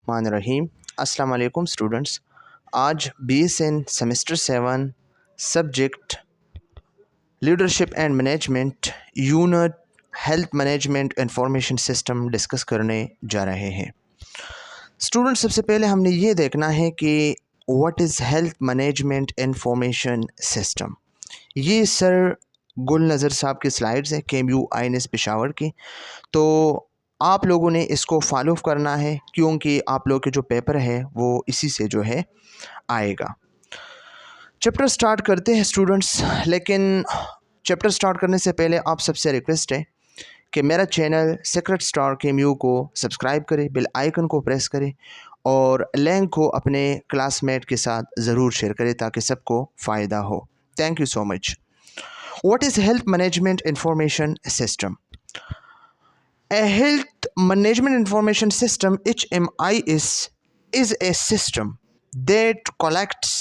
रहीम। अस्सलाम वालेकुम स्टूडेंट्स। आज BSN semester 7 subject leadership and management unit health management information system discuss करने जा रहे हैं। स्टूडेंट्स, सबसे पहले हमने ये देखना है कि what is health management information system. ये सर गुल नज़र साहब की स्लाइड्स हैं, KMU INS पेशावर की। तो आप लोगों ने इसको फॉलो करना है क्योंकि आप लोगों के जो पेपर है वो इसी से जो है आएगा। चैप्टर स्टार्ट करते हैं स्टूडेंट्स, लेकिन चैप्टर स्टार्ट करने से पहले आप सबसे रिक्वेस्ट है कि मेरा चैनल सीक्रेट स्टार KMU को सब्सक्राइब करें, बेल आइकन को प्रेस करें और लिंक को अपने क्लासमेट के साथ ज़रूर शेयर करें ताकि सबको फ़ायदा हो। Thank you so much. What is health management information system? A health management information system (HMIS) is a system that collects,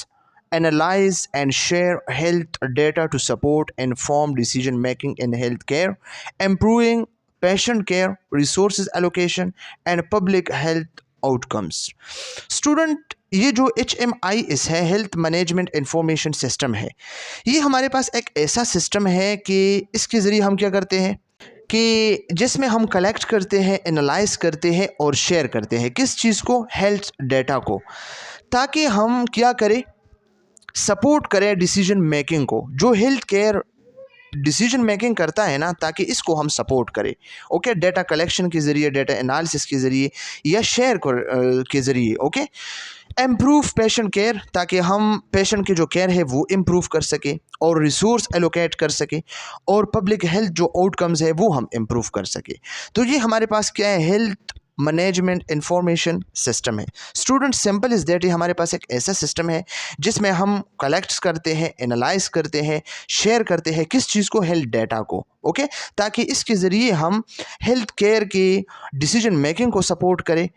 analyze and share health data to support informed decision making in healthcare, improving patient care, resources allocation and public health outcomes. Student, ये जो HMIS है, health management information system है, ये हमारे पास एक ऐसा system है कि इसके ज़रिए हम क्या करते हैं कि जिसमें हम कलेक्ट करते हैं, एनालाइज करते हैं और शेयर करते हैं किस चीज़ को, हेल्थ डेटा को, ताकि हम क्या करें, सपोर्ट करें डिसीजन मेकिंग को। जो हेल्थ केयर डिसीजन मेकिंग करता है ना, ताकि इसको हम सपोर्ट करें। ओके, डेटा कलेक्शन के ज़रिए, डेटा एनालिसिस के ज़रिए या शेयर के ज़रिए। ओके, इम्प्रूव पेशेंट केयर, ताकि हम पेशेंट की जो केयर है वो इम्प्रूव कर सके और रिसोर्स एलोकेट कर सके और पब्लिक हेल्थ जो आउटकम्स है वो हम इम्प्रूव कर सके। तो ये हमारे पास क्या है, हेल्थ मैनेजमेंट इंफॉर्मेशन सिस्टम है। स्टूडेंट, सिंपल इज़ दैट, हमारे पास एक ऐसा सिस्टम है जिसमें हम कलेक्ट करते हैं, एनालाइज करते हैं, शेयर करते हैं किस चीज़ को, हेल्थ डेटा को। ओके, ताकि इसके ज़रिए हम हेल्थ केयर की डिसीजन मेकिंग को सपोर्ट करें,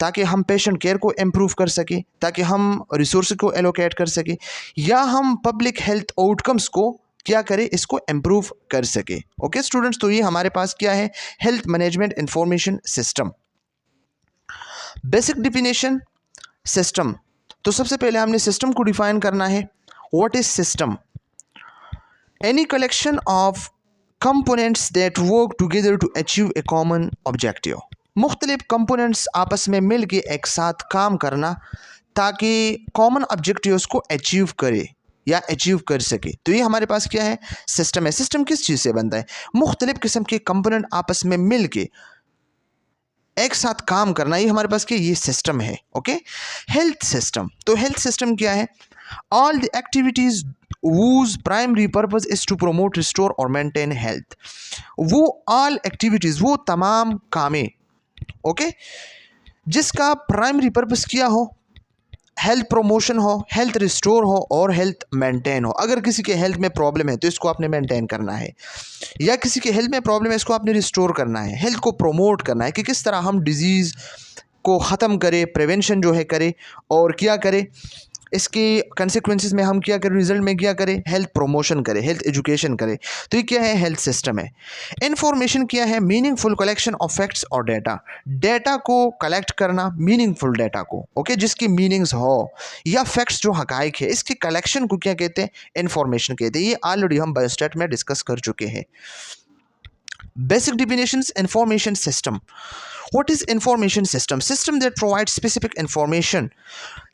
ताकि हम पेशेंट केयर को इम्प्रूव कर सके, ताकि हम रिसोर्स को एलोकेट कर सके या हम पब्लिक हेल्थ आउटकम्स को क्या करें, इसको इम्प्रूव कर सके। ओके स्टूडेंट्स, तो ये हमारे पास क्या है, health management information system. Basic definition system. तो सबसे पहले हमने सिस्टम को डिफाइन करना है। What is system? Any collection of components that work together to achieve a common objective. मुख्तलिफ कंपोनेंट्स आपस में मिल के एक साथ काम करना ताकि कॉमन ऑब्जेक्टिव्स को अचीव करे या अचीव कर सके। तो ये हमारे पास क्या है, सिस्टम है। सिस्टम किस चीज़ से बनता है? मुख्तलिफ किस्म के कंपोनेंट आपस में मिल के एक साथ काम करना, ये हमारे पास क्या, ये सिस्टम है। Okay, health system. तो हेल्थ सिस्टम क्या है? All the activities whose primary purpose is to promote, restore और maintain health। वो ऑल एक्टिविटीज, वो तमाम कामें, ओके, जिसका प्राइमरी पर्पस क्या हो, हेल्थ प्रमोशन हो, हेल्थ रिस्टोर हो और हेल्थ मेंटेन हो। अगर किसी के हेल्थ में प्रॉब्लम है तो इसको आपने मेंटेन करना है, या किसी के हेल्थ में प्रॉब्लम है इसको आपने रिस्टोर करना है। हेल्थ को प्रमोट करना है कि किस तरह हम डिजीज़ को ख़त्म करें, प्रिवेंशन जो है करें और क्या करें, इसके कंसिक्वेंसेस में हम क्या करें, रिजल्ट में क्या करें, हेल्थ प्रमोशन करें, हेल्थ एजुकेशन करें। तो ये क्या है, हेल्थ सिस्टम है। इंफॉर्मेशन क्या है? मीनिंगफुल कलेक्शन ऑफ फैक्ट्स और डेटा। डेटा को कलेक्ट करना, मीनिंगफुल डेटा को, ओके, जिसकी मीनिंग्स हो या फैक्ट्स जो हकाइक है, इसके कलेक्शन को क्या कहते हैं, इंफॉर्मेशन कहते हैं। ये ऑलरेडी हम बायोस्टैट में डिस्कस कर चुके हैं। Basic definitions, information system. What is information system? System that provides specific information।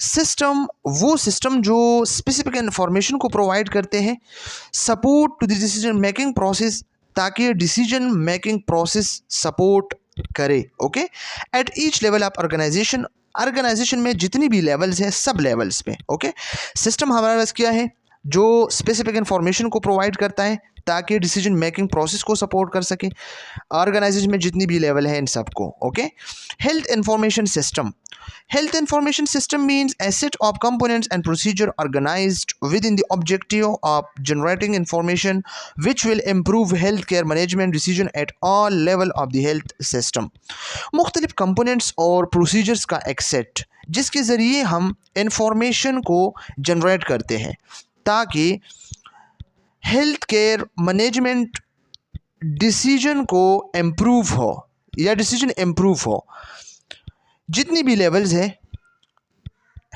System वो सिस्टम जो स्पेसिफिक इंफॉर्मेशन को प्रोवाइड करते हैं, support to the decision making process, ताकि डिसीजन मेकिंग प्रोसेस सपोर्ट करे। Okay, at each level of organisation, organisation में जितनी भी लेवल्स हैं सब लेवल्स पे। ओके, सिस्टम हमारे पास क्या है, जो स्पेसिफिक इंफॉर्मेशन को प्रोवाइड करता है ताकि डिसीजन मेकिंग प्रोसेस को सपोर्ट कर सके, ऑर्गेनाइजेशन में जितनी भी लेवल है इन सबको। Okay, health information system. Health information system means a set of components and procedure organized within the objective of generating information which will improve healthcare management decision at all level of the health system। मुख्तलिफ components और procedures का एक set जिसके ज़रिए हम information को generate करते हैं ताकि हेल्थ केयर मैनेजमेंट डिसीजन को इम्प्रूव हो या डिसीजन इम्प्रूव हो। जितनी भी लेवल्स है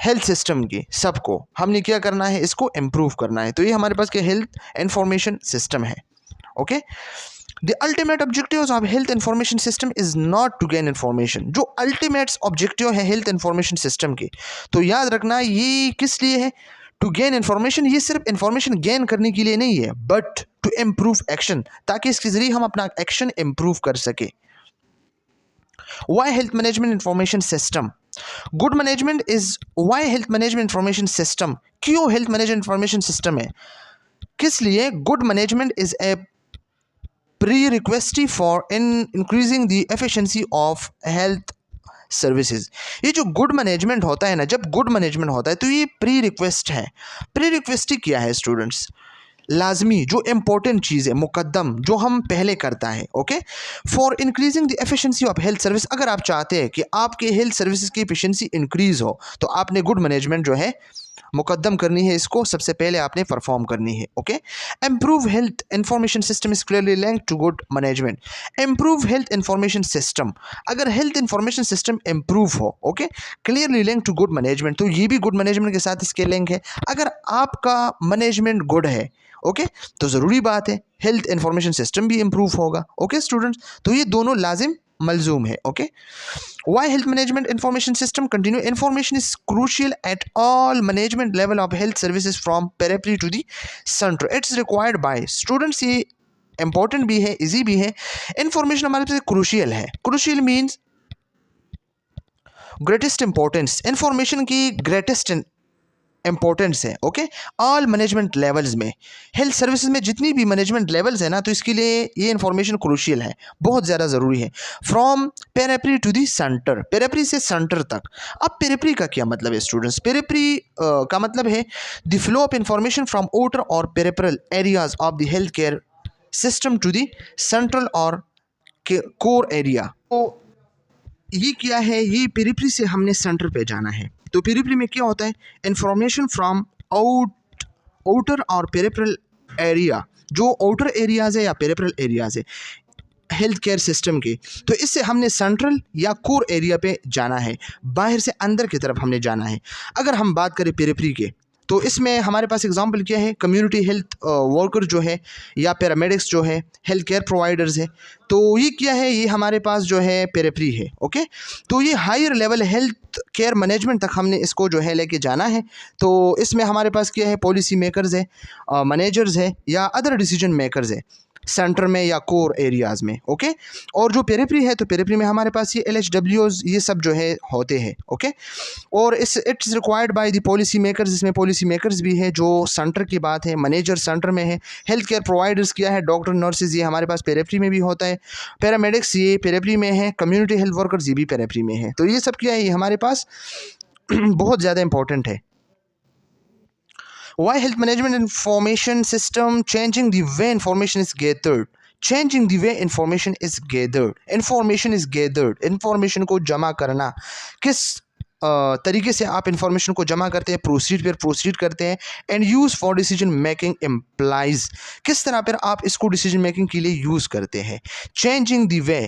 हेल्थ सिस्टम की, सबको हमने क्या करना है, इसको इम्प्रूव करना है। तो ये हमारे पास क्या हेल्थ इंफॉर्मेशन सिस्टम है। Okay, the ultimate objective of health information system is not to gain information. जो अल्टीमेट ऑब्जेक्टिव है हेल्थ इंफॉर्मेशन सिस्टम के, तो याद रखना ये किस लिए है, टू गेन इंफॉर्मेशन। ये सिर्फ इंफॉर्मेशन गेन करने के लिए नहीं है, बट टू इम्प्रूव एक्शन, ताकि इसके जरिए हम अपना एक्शन इम्प्रूव कर सके। Why health management information system? Good management is why health management information system. क्यों health management information system है, किस लिए? Good management is a prerequisite for increasing the efficiency of health services. ये जो good management होता है ना, जब गुड मैनेजमेंट होता है तो ये प्री रिक्वेस्ट है। प्री रिक्वेस्ट क्या है स्टूडेंट्स? लाजमी, जो इंपॉर्टेंट चीज़ है, मुकद्दम, जो हम पहले करता है। Okay, for increasing the efficiency of health service. अगर आप चाहते हैं कि आपके हेल्थ सर्विसेज की एफिशिएंसी इंक्रीज हो, तो आपने गुड मैनेजमेंट जो है मुकद्दम करनी है, इसको सबसे पहले आपने परफॉर्म करनी है। Okay, improve health information system is clearly linked to good management. Improve health information system, अगर हेल्थ इंफॉर्मेशन सिस्टम इम्प्रूव हो, okay, clearly link to good management, तो ये भी गुड मैनेजमेंट के साथ इसके लिंक है। अगर आपका मैनेजमेंट गुड है, ओके, तो ज़रूरी बात है हेल्थ इंफॉर्मेशन सिस्टम भी इम्प्रूव होगा। ओके स्टूडेंट्स, तो ये दोनों लाजिम मलजूम है। Okay, why health management information system continue? Information is crucial at all management level of health services from periphery to the center. It's required by students। ये important भी है, easy भी है। information हमारे पास crucial है। crucial means greatest importance। information की greatest importance है। Okay, all management levels में, हेल्थ सर्विसेज में जितनी भी मैनेजमेंट लेवल्स है ना, तो इसके लिए ये इंफॉर्मेशन क्रूशियल है, बहुत ज़्यादा ज़रूरी है। From periphery to the centre, periphery से सेंटर तक। अब पेरिफेरी का क्या मतलब है स्टूडेंट्स? पेरिफेरी का मतलब है the flow of information from outer और peripheral areas of the health care system to the central और कोर एरिया। तो ये क्या है, ये पेरिफेरी से हमने सेंटर पे जाना है। तो पेरिफेरी में क्या होता है, इंफॉर्मेशन फ्रॉम आउटर और पेरिफेरल एरिया, जो आउटर एरियाज है या पेरिफेरल एरियाज है हेल्थ केयर सिस्टम के, तो इससे हमने सेंट्रल या कोर एरिया पे जाना है, बाहर से अंदर की तरफ हमने जाना है। अगर हम बात करें पेरिफेरी के, तो इसमें हमारे पास एग्जांपल क्या है, कम्युनिटी हेल्थ वर्कर जो है, या पैरामेडिक्स जो है, हेल्थ केयर प्रोवाइडर्स है। तो ये क्या है, ये हमारे पास जो है पेरिफेरी है। ओके, तो ये higher level health care management तक हमने इसको जो है लेके जाना है। तो इसमें हमारे पास क्या है, पॉलिसी मेकर्स है, मैनेजर्स है, या अदर डिसीजन मेकर्स है सेंटर में या कोर एरियाज़ में। ओके, और जो पेरिफेरी है, तो पेरिफेरी में हमारे पास ये LHWs ये सब जो है होते हैं। ओके, और it's required by the policy makers. इसमें पॉलिसी मेकर्स भी है जो सेंटर की बात है, मैनेजर सेंटर में है, हेल्थ केयर प्रोवाइडर्स क्या है, डॉक्टर नर्सेज, ये हमारे पास पेरिफेरी में भी होता है, पैरामेडिक्स ये पेरिफेरी में है, कम्युनिटी हेल्थ वर्कर्स ये भी पेरिफेरी में है। तो ये सब क्या है, ये हमारे पास बहुत ज़्यादा इंपॉर्टेंट है। Why health management information system changing the way information is gathered? Changing the way information is gathered. Information is gathered. Information को जमा करना, किस तरीके से आप इंफॉर्मेशन को जमा करते हैं, प्रोसीड करते हैं, and use for decision making employees, किस तरह पर आप इसको डिसीजन मेकिंग के लिए यूज़ करते हैं। Changing the way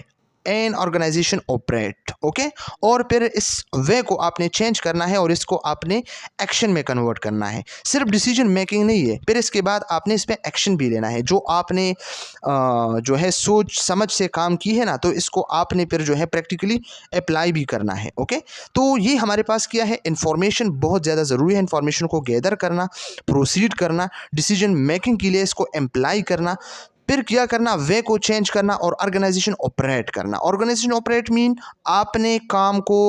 an organisation operate. Okay, और फिर इस वे को आपने चेंज करना है और इसको आपने एक्शन में कन्वर्ट करना है। सिर्फ डिसीजन मेकिंग नहीं है, फिर इसके बाद आपने इस पर एक्शन भी लेना है। जो आपने जो है सोच समझ से काम की है ना, तो इसको आपने फिर जो है प्रैक्टिकली अप्लाई भी करना है। ओके, तो ये हमारे पास क्या है, इंफॉर्मेशन बहुत ज़्यादा ज़रूरी है। इंफॉर्मेशन को गैदर करना, प्रोसीड करना, डिसीजन मेकिंग के लिए इसको अप्लाई करना, फिर क्या करना, वे को चेंज करना, और ऑर्गेनाइजेशन ऑपरेट करना। ऑर्गेनाइजेशन ऑपरेट मीन आपने काम को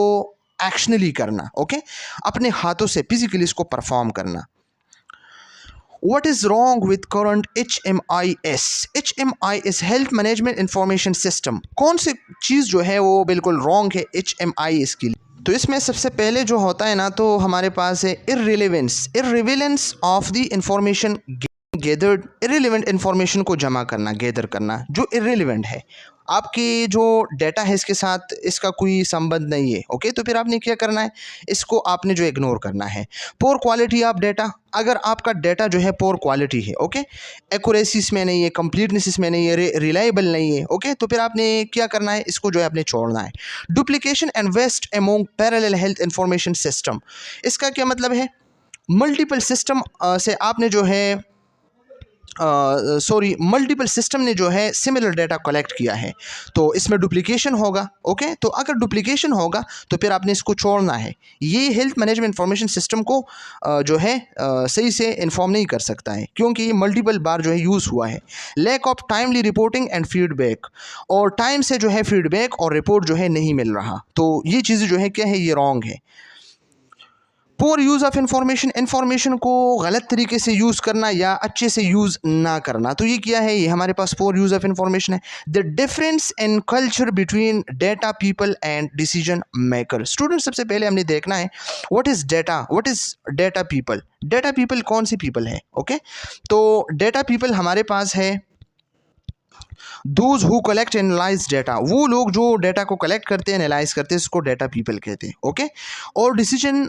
एक्शनली करना। ओके, अपने हाथों से फिजिकली इसको परफॉर्म करना। What is wrong with current HMIS? HMIS health management information system, कौन सी चीज़ जो है वो बिल्कुल रॉन्ग है HMIS के लिए? तो इसमें सबसे पहले जो होता है ना, तो हमारे पास है इररिलेवेंस of the information gathered. Irrelevant information को जमा करना, गैदर करना, जो इररिलेवेंट है, आपके जो डाटा है इसके साथ इसका कोई संबंध नहीं है, ओके, तो फिर आपने क्या करना है, इसको आपने जो इग्नोर करना है। पोर क्वालिटी ऑफ डाटा, अगर आपका डाटा जो है पोर क्वालिटी है, ओके, एक्यूरेसी इसमें नहीं है, कंप्लीटनेस इसमें नहीं है, रिलायबल नहीं है, ओके, तो फिर आपने क्या करना है, इसको जो है आपने छोड़ना है। Duplication and waste among parallel health information system, इसका क्या मतलब है, मल्टीपल सिस्टम से आपने जो है मल्टीपल सिस्टम ने जो है सिमिलर डाटा कलेक्ट किया है, तो इसमें डुप्लीकेशन होगा, ओके, तो अगर डुप्लीकेशन होगा तो फिर आपने इसको छोड़ना है। ये हेल्थ मैनेजमेंट इंफॉर्मेशन सिस्टम को जो है सही से इन्फॉर्म नहीं कर सकता है, क्योंकि ये मल्टीपल बार जो है यूज़ हुआ है। Lack of timely reporting and feedback, और टाइम से जो है फीडबैक और रिपोर्ट जो है नहीं मिल रहा, तो ये चीज़ें जो है क्या है, ये रॉन्ग है। पोर यूज़ ऑफ इंफॉर्मेशन को गलत तरीके से यूज़ करना या अच्छे से यूज़ ना करना, तो ये क्या है, ये हमारे पास पोर यूज़ ऑफ इंफॉर्मेशन है। The difference in culture between data people and decision maker. Student, सबसे पहले हमने देखना है what is data people. Data people कौन सी पीपल है, ओके, तो डेटा पीपल हमारे पास है those who collect analyse data, वो लोग जो डाटा को कलेक्ट करते हैं, एनालाइज करते हैं, इसको डाटा पीपल कहते हैं, ओके। और डिसीजन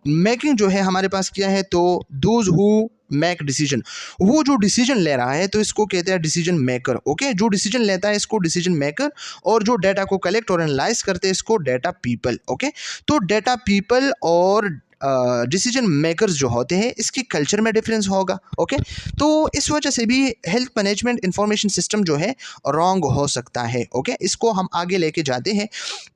मेकिंग जो है हमारे पास क्या है, तो दोज हु मेक डिसीजन, वो जो डिसीजन ले रहा है तो इसको कहते हैं डिसीजन मेकर, ओके, जो डिसीजन लेता है इसको डिसीजन मेकर, और जो डाटा को कलेक्ट और एनालाइज करते हैं इसको डाटा पीपल, ओके। तो डाटा पीपल और डिसीजन मेकर्स जो होते हैं इसकी कल्चर में डिफरेंस होगा, ओके, तो इस वजह से भी हेल्थ मैनेजमेंट इंफॉर्मेशन सिस्टम जो है रॉन्ग हो सकता है, ओके। इसको हम आगे लेके जाते हैं।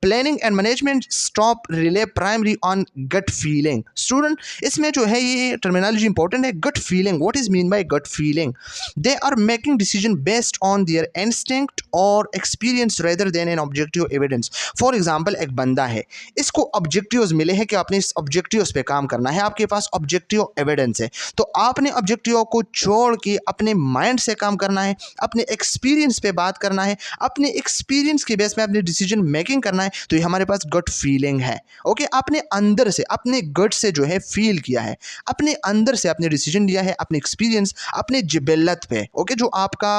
Planning and management stop rely primary on gut feeling. Student, इसमें जो है ये टर्मिनोलॉजी इंपॉर्टेंट है, gut feeling. What is mean by gut feeling? They are making decision based on their instinct और experience rather than an objective evidence. For example, एक बंदा है, इसको ऑब्जेक्टिव्स मिले हैं कि आपने इस ऑब्जेक्टिव्स पे काम करना है, आपके पास ऑब्जेक्टिव एविडेंस है, तो आपने ऑब्जेक्टिव को छोड़ के अपने माइंड से काम करना है, अपने एक्सपीरियंस पे बात करना है, अपने एक्सपीरियंस के बेस में अपने डिसीजन मेकिंग करना है, तो ये हमारे पास गट फीलिंग है, ओके। आपने अंदर से अपने गट से जो है फील किया है, अपने अंदर से आपने डिसीजन लिया है, अपने एक्सपीरियंस, अपने जिबेलत पे, ओके, जो आपका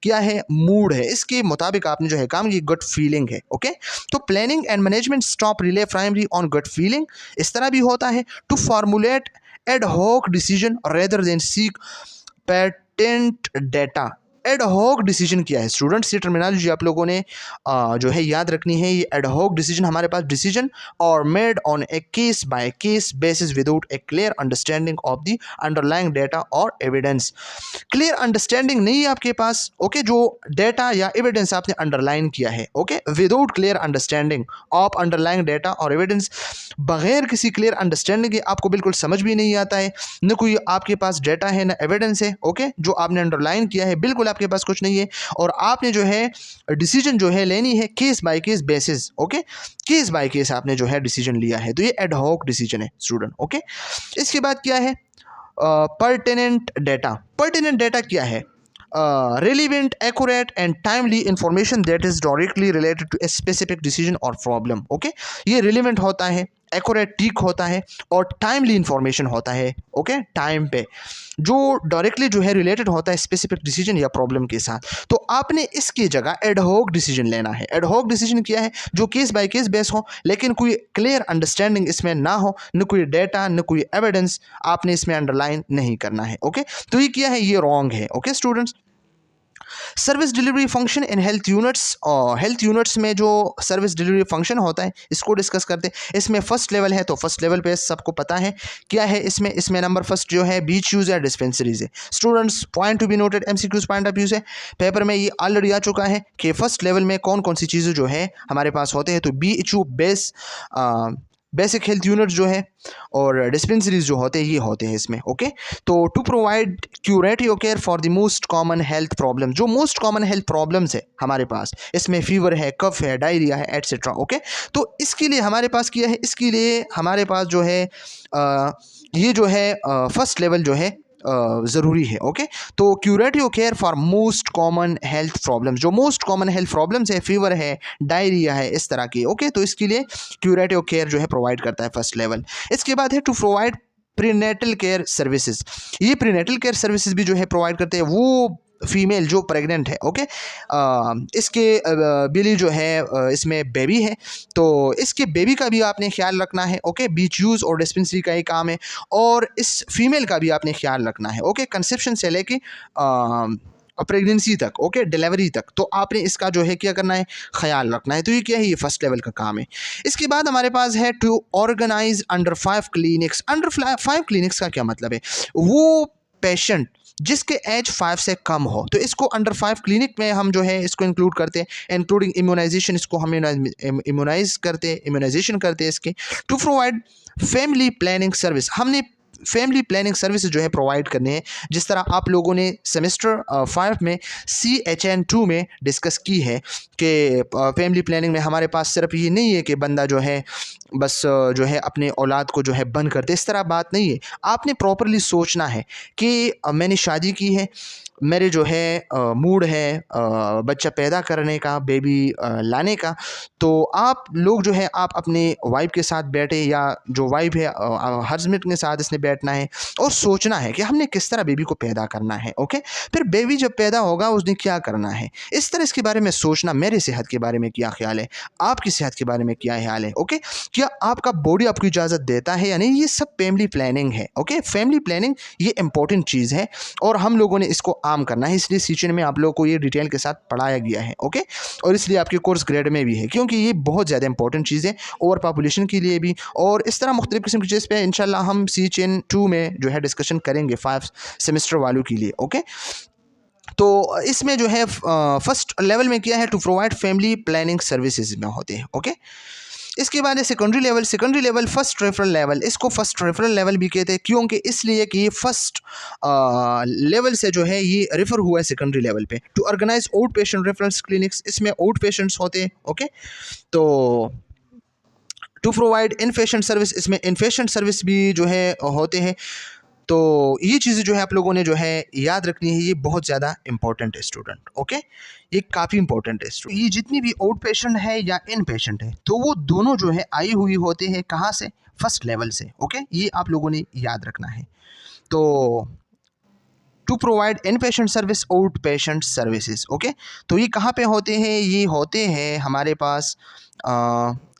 क्या है मूड है, इसके मुताबिक आपने जो है काम, ये गट फीलिंग है, ओके। तो planning and management stop rely primary on gut feeling. इस तरह भी होता है to formulate ad hoc decision rather than seek patent data. Ad hoc decision क्या है स्टूडेंट्स? ये टर्मिनोलॉजी आप लोगों ने जो है याद रखनी है। ये एड हॉक डिसीजन हमारे पास डिसीजन और made on A case by case basis without A clear understanding of the underlying data और एविडेंस। क्लियर अंडरस्टैंडिंग नहीं है आपके पास, ओके, जो डेटा या एविडेंस आपने अंडरलाइन किया है, okay, without clear understanding of underlying data और एविडेंस, बगैर किसी क्लियर अंडरस्टैंडिंग के आपको बिल्कुल समझ भी नहीं आता है, न कोई आपके पास डेटा है न एविडेंस है, ओके, जो आपने अंडरलाइन किया है बिल्कुल आपके पास कुछ नहीं है, और आपने जो है डिसीजन जो है लेनी है case by case basis, okay, case by case आपने जो है डिसीजन लिया है, तो ये एड हॉक डिसीजन है स्टूडेंट, ओके। इसके बाद क्या है पर्टिनेंट डेटा। पर्टिनेंट डेटा क्या है? relevant, accurate and timely information that is directly related to a specific decision or problem, okay। ये relevant होता है, accurate ठीक होता है, और timely information होता है, okay, टाइम पे, जो डायरेक्टली जो है रिलेटेड होता है स्पेसिफिक डिसीजन या प्रॉब्लम के साथ। तो आपने इसकी जगह एडहॉक डिसीजन लेना है। एडहॉक डिसीजन क्या है? जो केस बाय केस बेस हो, लेकिन कोई क्लियर अंडरस्टैंडिंग इसमें ना हो, न कोई डेटा न कोई एविडेंस आपने इसमें अंडरलाइन नहीं करना है, ओके। तो ये क्या है? ये रॉन्ग है, okay students. Service delivery function in health units, और हेल्थ यूनिट्स में जो सर्विस डिलीवरी फंक्शन होता है इसको डिस्कस करते हैं। इसमें फर्स्ट लेवल है, तो फर्स्ट लेवल पे सबको पता है क्या है इसमें नंबर फर्स्ट जो है बीच यूज़ है, डिस्पेंसरीज है। Students, point to be noted, MCQs point of view से पेपर में ये ऑलरेडी आ चुका है कि फर्स्ट लेवल में कौन कौन सी चीज़ें जो है हमारे पास होते हैं। तो BHU बेसिक हेल्थ यूनिट जो है और डिस्पेंसरीज जो होते हैं ये होते हैं इसमें, ओके। तो to provide curative care for the most common health problem, जो मोस्ट कॉमन हेल्थ प्रॉब्लम्स है हमारे पास, इसमें फीवर है, कफ है, डायरिया है, एटसेट्रा, ओके। तो इसके लिए हमारे पास क्या है? इसके लिए हमारे पास जो है ये जो है फर्स्ट लेवल जो है ज़रूरी है, ओके। तो curative care for most common health problems, जो मोस्ट कॉमन हेल्थ प्रॉब्लम्स है, फीवर है, डायरिया है, इस तरह की, ओके। तो इसके लिए क्यूरेटिव केयर जो है प्रोवाइड करता है फर्स्ट लेवल। इसके बाद है to provide prenatal care services. ये प्रीनेटल केयर सर्विसेज भी जो है प्रोवाइड करते हैं। वो फीमेल जो प्रेग्नेंट है, ओके, इसके बिली जो है इसमें बेबी है, तो इसके बेबी का भी आपने ख्याल रखना है, ओके। बीच यूज़ और डिस्पेंसरी का ही काम है, और इस फीमेल का भी आपने ख्याल रखना है, ओके, कंसेप्शन से लेके प्रेगनेंसी तक, ओके, डिलीवरी तक। तो आपने इसका जो है क्या करना है, ख्याल रखना है। तो ये क्या है, ये फर्स्ट लेवल का काम है। इसके बाद हमारे पास है to organise under 5 clinics. Under 5 clinics का क्या मतलब है, वो पेशेंट जिसके एज 5 से कम हो, तो इसको अंडर 5 क्लिनिक में हम जो है इसको इंक्लूड करते हैं, इंक्लूडिंग इम्यूनाइजेशन, इसको हम इम्यूनाइज करते हैं, इम्यूनाइजेशन करते हैं इसके। To provide family planning service, हमने फैमिली प्लानिंग सर्विस जो है प्रोवाइड करने हैं, जिस तरह आप लोगों ने सेमेस्टर 5 में CHN2 में डिस्कस की है कि फैमिली प्लानिंग में हमारे पास सिर्फ ये नहीं है कि बंदा जो है बस जो है अपने औलाद को जो है बंद करते, इस तरह बात नहीं है। आपने प्रॉपरली सोचना है कि मैंने शादी की है, मेरे जो है मूड है बच्चा पैदा करने का, बेबी लाने का, तो आप लोग जो है आप अपने वाइफ के साथ बैठे, या जो वाइफ है हस्बैंड के साथ इसने बैठना है और सोचना है कि हमने किस तरह बेबी को पैदा करना है, ओके। फिर बेबी जब पैदा होगा उसने क्या करना है, इस तरह इसके बारे में सोचना। मेरे सेहत के बारे में क्या ख्याल है, आपकी सेहत के बारे में क्या ख्याल है, ओके। क्या आपका बॉडी आपको इजाज़त देता है या नहीं, ये सब फैमिली प्लानिंग है, ओके। फैमिली प्लानिंग ये इंपॉर्टेंट चीज़ है और हम लोगों ने इसको आम करना है, इसलिए सीचन में आप लोगों को ये डिटेल के साथ पढ़ाया गया है, ओके। और इसलिए आपके कोर्स ग्रेड में भी है, क्योंकि ये बहुत ज़्यादा इंपॉर्टेंट चीज़ है ओवर पॉपुलेशन के लिए भी। और इस तरह मुख्तलिफ किस्म की चीज़ पे इंशाल्लाह हम CHN2 में जो है डिस्कशन करेंगे 5 सेमेस्टर वालों के लिए, ओके। तो इसमें जो है फर्स्ट लेवल में क्या है, to provide family planning services में होते हैं, ओके। इसके बाद है secondary level first referral level, इसको फर्स्ट रेफरल लेवल भी कहते हैं, क्योंकि इसलिए कि ये फर्स्ट लेवल से जो है ये रेफर हुआ है सेकेंडरी लेवल पे। To organise out patient reference clinics, इसमें आउट पेशेंट्स होते हैं, ओके। तो to provide in patient service, इसमें इन पेशेंट सर्विस भी जो है होते हैं। तो ये चीज़ें जो है आप लोगों ने जो है याद रखनी है, ये बहुत ज़्यादा इंपॉर्टेंट है स्टूडेंट, ओके। ये काफ़ी इंपॉर्टेंट है स्टूडेंट। ये जितनी भी आउट पेशेंट है या इन पेशेंट है, तो वो दोनों जो है आई हुई होते हैं कहाँ से, फर्स्ट लेवल से, ओके। ये आप लोगों ने याद रखना है। तो to provide in patient service, out patient services, okay. तो ये कहाँ पे होते हैं, ये होते हैं हमारे पास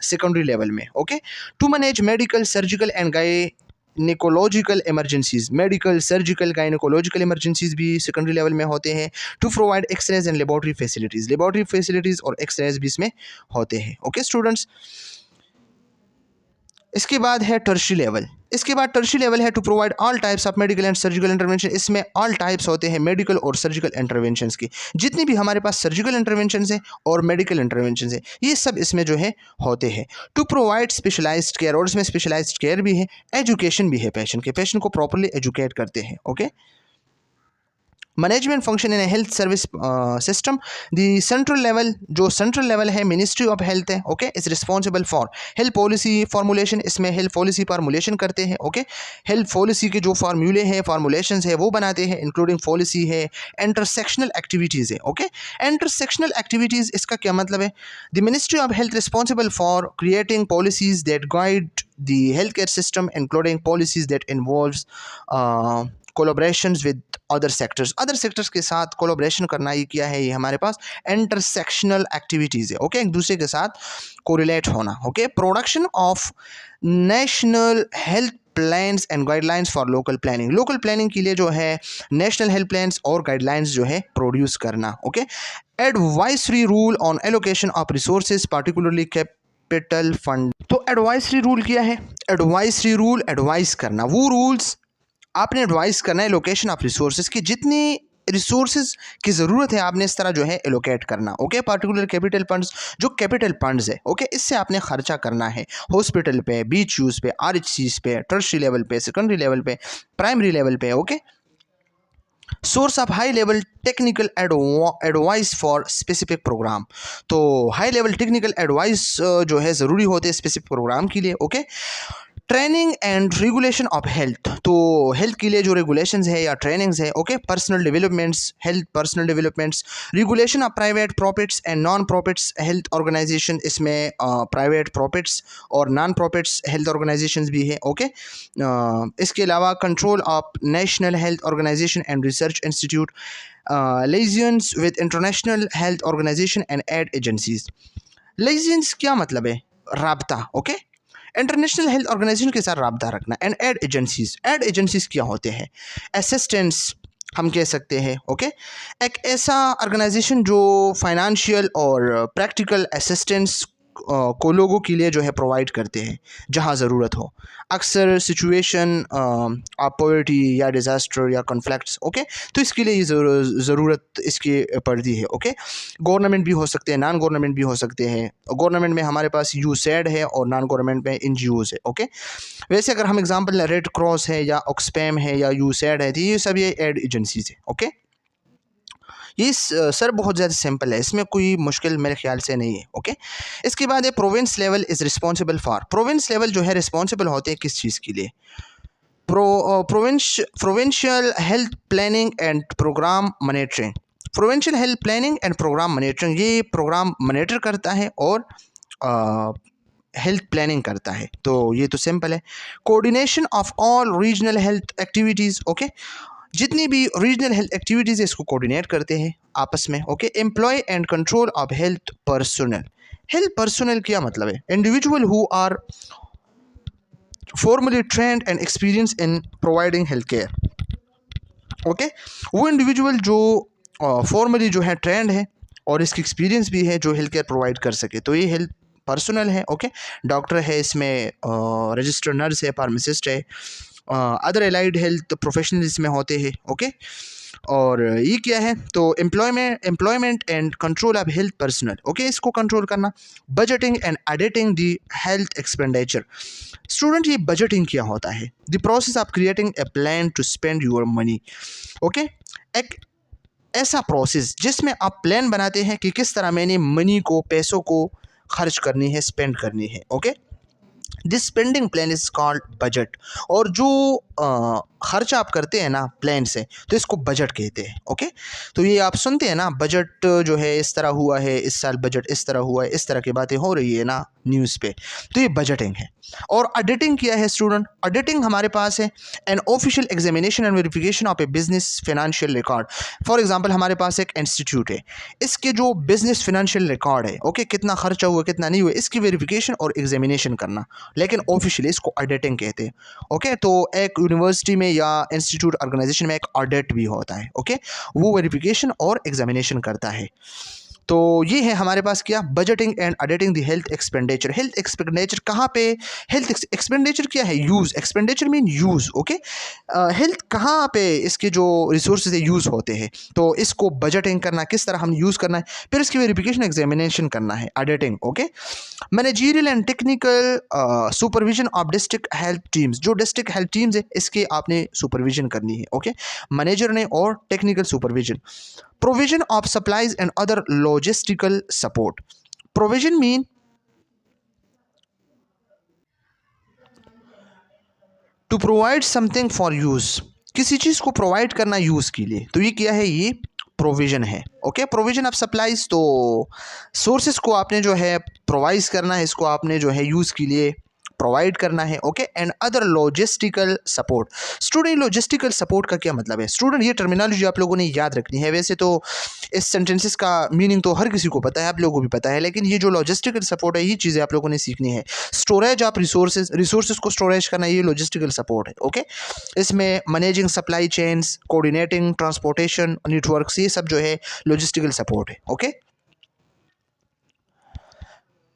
सेकेंडरी लेवल में, okay. To manage medical surgical and gynaecological emergencies, medical surgical gynaecological emergencies भी सेकेंडरी लेवल में होते हैं। To provide x rays and laboratory facilities और एक्सरेज भी इसमें होते हैं, ओके स्टूडेंट्स। इसके बाद है टर्शियरी लेवल है to provide all types of medical and surgical intervention. इसमें ऑल टाइप्स होते हैं मेडिकल और सर्जिकल इंटरवेंशंस की, जितनी भी हमारे पास सर्जिकल इंटरवेंशंस है और मेडिकल इंटरवेंशंस है, ये सब इसमें जो है होते हैं। टू प्रोवाइड स्पेशलाइज्ड केयर, और इसमें स्पेशलाइज्ड केयर भी है, एजुकेशन भी है, पेशेंट को प्रॉपर्ली एजुकेट करते हैं, okay. Management function in health service system, the central level है मिनिस्ट्री ऑफ हेल्थ है, okay, is responsible for health policy formulation, इसमें हेल्थ पॉलिसी फॉर्मुलेशन करते हैं, ओके। हेल्थ पॉलिसी के जो फार्मूले हैं, फॉर्मुलेशंस है, वो बनाते हैं, इंक्लूडिंग पॉलिसी है, इंटरसेक्शनल एक्टिविटीज़ है, ओके। इंटरसेक्शनल एक्टिविटीज़ इसका क्या मतलब है, the ministry of health responsible for creating policies that guide the health care system, including policies that involves collaborations with other sectors के साथ कोलैबोरेशन करना, ये क्या है, ये हमारे पास इंटरसेक्शनल एक्टिविटीज़ है, ओके, एक दूसरे के साथ कोरिलेट होना, okay. Production of national health plans and guidelines for local planning के लिए जो है नेशनल हेल्थ प्लान्स और गाइडलाइंस जो है प्रोड्यूस करना, okay. Advisory rule on allocation of resources particularly capital fund, तो एडवाइजरी रूल क्या है, एडवाइस करना, वो रूल्स आपने एडवाइस करना है लोकेशन ऑफ रिसोर्सेज की, जितनी रिसोर्सेज की ज़रूरत है आपने इस तरह जो है एलोकेट करना, ओके। पार्टिकुलर कैपिटल फंड्स, जो कैपिटल फंड्स है, ओके, इससे आपने खर्चा करना है हॉस्पिटल पे, बीच यूज़ पे, RHCs पे, टर्शियरी लेवल पे, सेकेंडरी लेवल पे, प्राइमरी लेवल पे, okay. Source of high level technical advice for specific programme, तो हाई लेवल टेक्निकल एडवाइस जो है ज़रूरी होते हैं स्पेसिफिक प्रोग्राम के लिए, okay. Training and regulation of health, तो हेल्थ के लिए जो रेगुलेशंस है या ट्रेनिंग्स है, okay. Personal developments, regulation of private profits and non profits health organisation, इसमें प्राइवेट प्रॉफिट्स और नॉन प्रॉफिट्स हेल्थ ऑर्गेनाइजेशंस भी है, ओके। इसके अलावा control of national health organisation and research institute, liaisons with international health organization and aid agencies. liaisons क्या मतलब है? राब्ता, ओके। इंटरनेशनल हेल्थ ऑर्गेनाइजेशन के साथ राब्ता रखना। एंड एड एजेंसीज क्या होते हैं? असिस्टेंट्स हम कह सकते हैं, ओके। एक ऐसा ऑर्गेनाइजेशन जो फाइनेंशियल और प्रैक्टिकल असिस्टेंस को लोगों के लिए जो है प्रोवाइड करते हैं जहाँ ज़रूरत हो। अक्सर सिचुएशन आप पॉवर्टी या डिज़ास्टर या कॉन्फ्लिक्ट्स, ओके, तो इसके लिए ये ज़रूरत इसकी पड़ती है, ओके। गवर्नमेंट भी हो सकते हैं, नॉन गवर्नमेंट भी हो सकते हैं। गवर्नमेंट में हमारे पास यूसैड है और नॉन गवर्नमेंट में NGOs है, ओके। वैसे अगर हम एग्जांपल रेड क्रॉस है या ऑक्सफैम है या यूसैड है, तो ये सब ये एड एजेंसीज है, ओके। ये सर बहुत ज़्यादा सिंपल है, इसमें कोई मुश्किल मेरे ख्याल से नहीं है, ओके। इसके बाद है province level is responsible for. Province level जो है रिस्पॉन्सिबल होते हैं किस चीज़ के लिए? Provincial health planning and programme monitoring. Provincial health planning and programme monitoring, ये प्रोग्राम मॉनिटर करता है और हेल्थ प्लानिंग करता है। तो ये तो सिंपल है। Coordination of all regional health activities, okay. जितनी भी रीजनल हेल्थ एक्टिविटीज़ है इसको कोऑर्डिनेट करते हैं आपस में, okay. Employ and control of health personnel. Health personnel क्या मतलब है? Individual who are formally trained and experience in providing health care, okay. वो इंडिविजुअल जो फॉर्मली जो है ट्रेंड है और इसकी एक्सपीरियंस भी है जो हेल्थ केयर प्रोवाइड कर सके, तो ये हेल्थ पर्सनल है, ओके। डॉक्टर है इसमें, रजिस्टर्ड नर्स है, फार्मासिस्ट है, अदर एलाइड हेल्थ प्रोफेशनल इसमें होते हैं, ओके। और ये क्या है? तो employment and control of health personnel, okay, इसको कंट्रोल करना। Budgeting and auditing the health expenditure. Student, ये बजटिंग क्या होता है? The process of creating a plan to spend your money, okay. एक ऐसा प्रोसेस जिसमें आप प्लान बनाते हैं कि किस तरह मैंने मनी को, पैसों को खर्च करनी है, स्पेंड करनी है, okay. This spending plan is called budget. और जो खर्च आप करते हैं ना प्लान से, तो इसको बजट कहते हैं, ओके। तो ये आप सुनते हैं ना, बजट जो है इस तरह हुआ है, इस साल बजट इस तरह हुआ है, इस तरह की बातें हो रही है ना न्यूज़ पे, तो ये बजटिंग है। और ऑडिटिंग क्या है स्टूडेंट? ऑडिटिंग हमारे पास है an official examination and verification of A business financial record. For example हमारे पास एक इंस्टीट्यूट है, इसके जो बिजनेस फाइनेंशियल रिकॉर्ड है, ओके, कितना खर्चा हुआ कितना नहीं हुआ, इसकी वेरिफिकेशन और एग्जामिनेशन करना, लेकिन ऑफिशियली इसको ऑडिटिंग कहते हैं, ओके। तो एक यूनिवर्सिटी में या इंस्टीट्यूट ऑर्गेनाइजेशन में एक ऑडिट भी होता है, ओके, वो वेरिफिकेशन और एग्जामिनेशन करता है। तो ये है हमारे पास क्या? Budgeting and auditing the health expenditure. Health expenditure कहाँ पे? हेल्थ एक्सपेंडिचर क्या है? Use. Expenditure mean use, okay. Health कहाँ पे इसके जो रिसोर्सेज यूज़ होते हैं, तो इसको बजटिंग करना, किस तरह हम यूज़ करना है, फिर इसकी वेरिफिकेशन एग्जामिनेशन करना है, auditing, okay. Managerial and technical supervision of district health teams. जो डिस्ट्रिक्ट हेल्थ टीम्स है इसके आपने सुपरविजन करनी है, ओके, मैनेजर ने, और technical supervision. Provision of supplies and other logistical support. Provision mean to provide something for use. किसी चीज़ को प्रोवाइड करना यूज़ के लिए, तो ये क्या है? ये प्रोविजन है, ओके। प्रोविजन ऑफ सप्लाईज, तो सोर्सेज को आपने जो है प्रोवाइड करना है, इसको आपने जो है यूज़ के लिए प्रोवाइड करना है, okay. And other logistical support. Student, logistical support का क्या मतलब है? स्टूडेंट, ये टर्मिनोलॉजी आप लोगों ने याद रखनी है। वैसे तो इस सेंटेंसेस का मीनिंग तो हर किसी को पता है, आप लोगों को भी पता है, लेकिन ये जो लॉजिस्टिकल सपोर्ट है, ये चीज़ें आप लोगों ने सीखनी है। स्टोरेज ऑफ रिसोर्सेज को स्टोरेज करना, ये लॉजिस्टिकल सपोर्ट है, ओके। इसमें managing supply chains, coordinating transportation networks, ये सब जो है लॉजिस्टिकल सपोर्ट है, okay.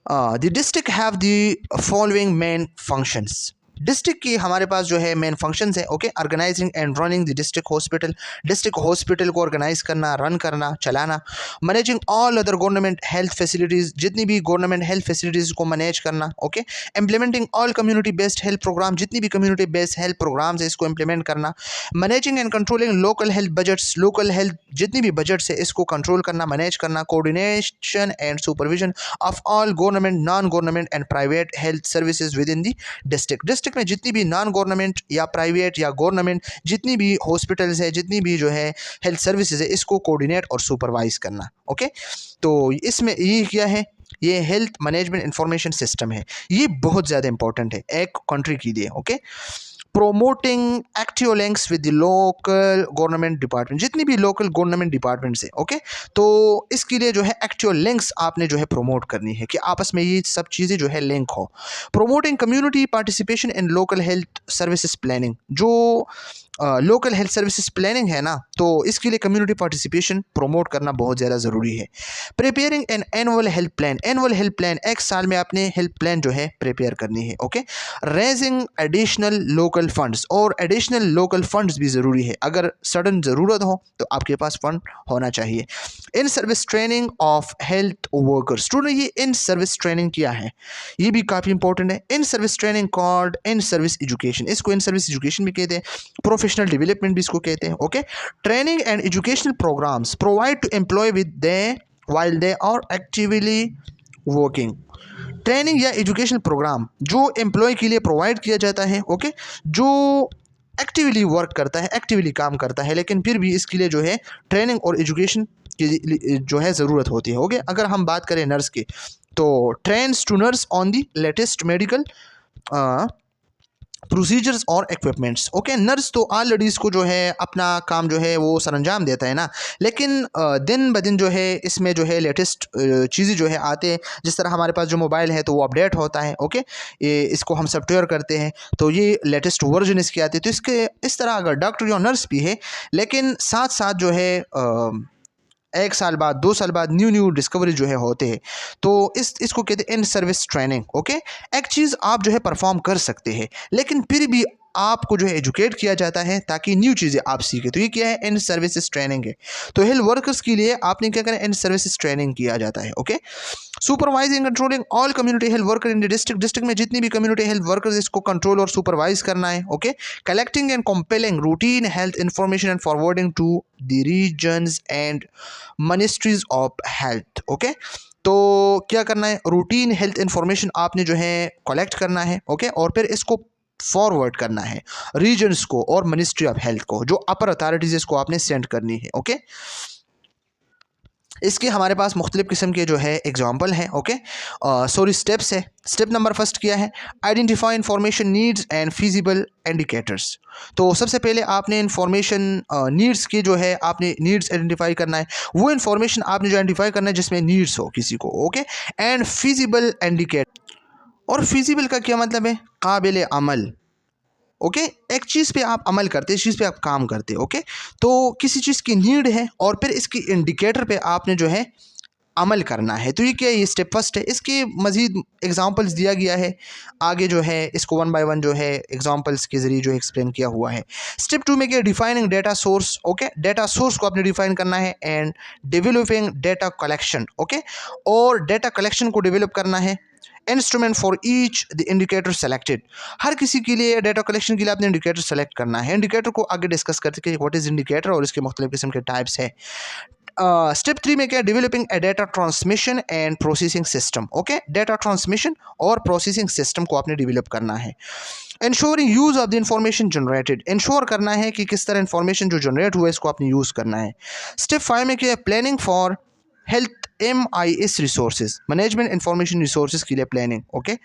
The district have the following main functions. District की हमारे पास जो है मेन फंक्शंस है, okay. Organising and running the district hospital. District hospital को ऑर्गेनाइज करना, रन करना, चलाना। Managing all other government health facilities. जितनी भी गवर्नमेंट हेल्थ फैसिलिटीज़ को मैनेज करना, okay. Implementing all community based health programme. जितनी भी कम्युनिटी बेस्ड हेल्थ प्रोग्राम्स है इसको इम्प्लीमेंट करना। Managing and controlling local health budgets. Local health जितनी भी बजट्स है इसको कंट्रोल करना, मैनेज करना। Coordination and supervision of all government, non government and private health services with in the district. District में जितनी भी नॉन गवर्नमेंट या प्राइवेट या गवर्नमेंट जितनी भी हॉस्पिटल्स है, जितनी भी जो है हेल्थ सर्विसेज है, इसको कोऑर्डिनेट और सुपरवाइज करना, ओके। तो इसमें ये क्या है? ये हेल्थ मैनेजमेंट इंफॉर्मेशन सिस्टम है। ये बहुत ज़्यादा इंपॉर्टेंट है एक कंट्री के लिए, okay. Promoting active links with the local government department, जितनी भी लोकल गवर्नमेंट डिपार्टमेंट्स है, ओके। तो इसके लिए जो है एक्टिव लिंक्स आपने जो है प्रमोट करनी है कि आपस में ये सब चीज़ें जो है लिंक हो। Promoting community participation in local health services planning, जो लोकल हेल्थ सर्विसेज प्लानिंग है ना, तो इसके लिए कम्युनिटी पार्टिसिपेशन प्रमोट करना बहुत ज़्यादा ज़रूरी है। Preparing an annual health plan, annual health plan एक साल में आपने हेल्थ प्लान जो है प्रिपेयर करनी है, okay. Raising additional local funds, और एडिशनल लोकल फंड्स भी ज़रूरी है, अगर सडन ज़रूरत हो तो आपके पास फंड होना चाहिए। In service training of health workers, student ये इन सर्विस ट्रेनिंग क्या है, ये भी काफ़ी इंपॉर्टेंट है। In service training called in service education, इसको इन सर्विस एजुकेशन भी कहते हैं, प्रोफेशनल डेवलपमेंट भी इसको कहते हैं, okay. Training and educational programmes provide to employ with they while they are actively working, training या एजुकेशन प्रोग्राम जो एम्प्लॉय के लिए प्रोवाइड किया जाता है, ओके, जो एक्टिवली वर्क करता है, एक्टिवली काम करता है, लेकिन फिर भी इसके लिए जो है ट्रेनिंग और एजुकेशन की जो है ज़रूरत होती है, ओके। अगर हम बात करें नर्स की, तो trains to nurse on the latest medical procedures और इक्विपमेंट्स, ओके। नर्स तो ऑलरेडी इसको जो है अपना काम जो है वो सरंजाम देता है ना, लेकिन दिन ब दिन जो है इसमें जो है लेटेस्ट चीज़ें जो है आते हैं, जिस तरह हमारे पास जो मोबाइल है तो वो अपडेट होता है, ओके। ये इसको हम सॉफ्टवेयर करते हैं तो ये लेटेस्ट वर्जन इसके आते हैं, तो इसके इस तरह अगर डॉक्टर या नर्स भी है, लेकिन साथ साथ जो है एक साल बाद 2 साल बाद न्यू डिस्कवरी जो है होते हैं, तो इसको कहते हैं इन सर्विस ट्रेनिंग, ओके। एक चीज़ आप जो है परफॉर्म कर सकते हैं, लेकिन फिर भी आपको जो है एजुकेट किया जाता है ताकि न्यू चीज़ें आप सीखें, तो ये क्या है, इन सर्विसेज ट्रेनिंग है। तो हेल्थ वर्कर्स के लिए आपने क्या करें, इन सर्विसेज ट्रेनिंग किया जाता है, okay. Supervising controlling all community health worker in the district, district में जितनी भी कम्युनिटी हेल्थ वर्कर्स इसको कंट्रोल और सुपरवाइज करना है, okay. Collecting and compiling routine health information and forwarding to the regions and ministries of health, okay. तो क्या करना है, रूटीन हेल्थ इंफॉर्मेशन आपने जो है कलेक्ट करना है, ओके, और फिर इसको फॉरवर्ड करना है रीजन्स को और मिनिस्ट्री ऑफ हेल्थ को, जो अपर अथॉरिटीज इसको आपने सेंड करनी है, ओके। इसके हमारे पास मुख्तलिफ किस्म के जो है एग्जाम्पल हैं, ओके। सॉरी स्टेप्स है। स्टेप नंबर फर्स्ट किया है, identify information needs and feasible indicators. तो सबसे पहले आपने इंफॉर्मेशन नीड्स की जो है आपने नीड्स आइडेंटिफाई करना है, वो इंफॉर्मेशन आपने जो आइडेंटिफाई करना है जिसमें नीड्स हो किसी को, ओके। एंड फिजिबल इंडिकेटर, और फिजिबल का क्या मतलब है, काबिल अमल, ओके। एक चीज़ पे आप अमल करते, इस चीज़ पे आप काम करते, ओके। तो किसी चीज़ की नीड है और फिर इसकी इंडिकेटर पे आपने जो है अमल करना है, तो ये क्या है, ये स्टेप फर्स्ट है। इसके मज़ीद एग्जांपल्स दिया गया है आगे, जो है इसको 1 बाय 1 जो है एग्जांपल्स के ज़रिए जो एक्सप्लेन किया हुआ है। स्टेप 2 में क्या, defining data source, okay. Data source को आपने डिफाइन करना है, and developing data collection, okay, और डेटा कलेक्शन को डेवलप करना है। Instrument for each the indicator selected, हर किसी के लिए डेटा कलेक्शन के लिए आपने इंडिकेटर सेलेक्ट करना है। इंडिकेटर को आगे डिस्कस करते हैं व्हाट इज इंडिकेटर और इसके मुख्तलिफ किस्म के टाइप्स है। स्टेप 3 में क्या, developing a data transmission and processing system, okay. Data transmission और प्रोसेसिंग सिस्टम को आपने डेवलप करना है। Ensuring use of the information generated, ensure करना है कि किस तरह इंफॉर्मेशन जो जनरेट हुआ है इसको आपने यूज़ करना है। स्टेप 5 में क्या, planning for health MIS resources, management information resources के लिए प्लानिंग, ओके।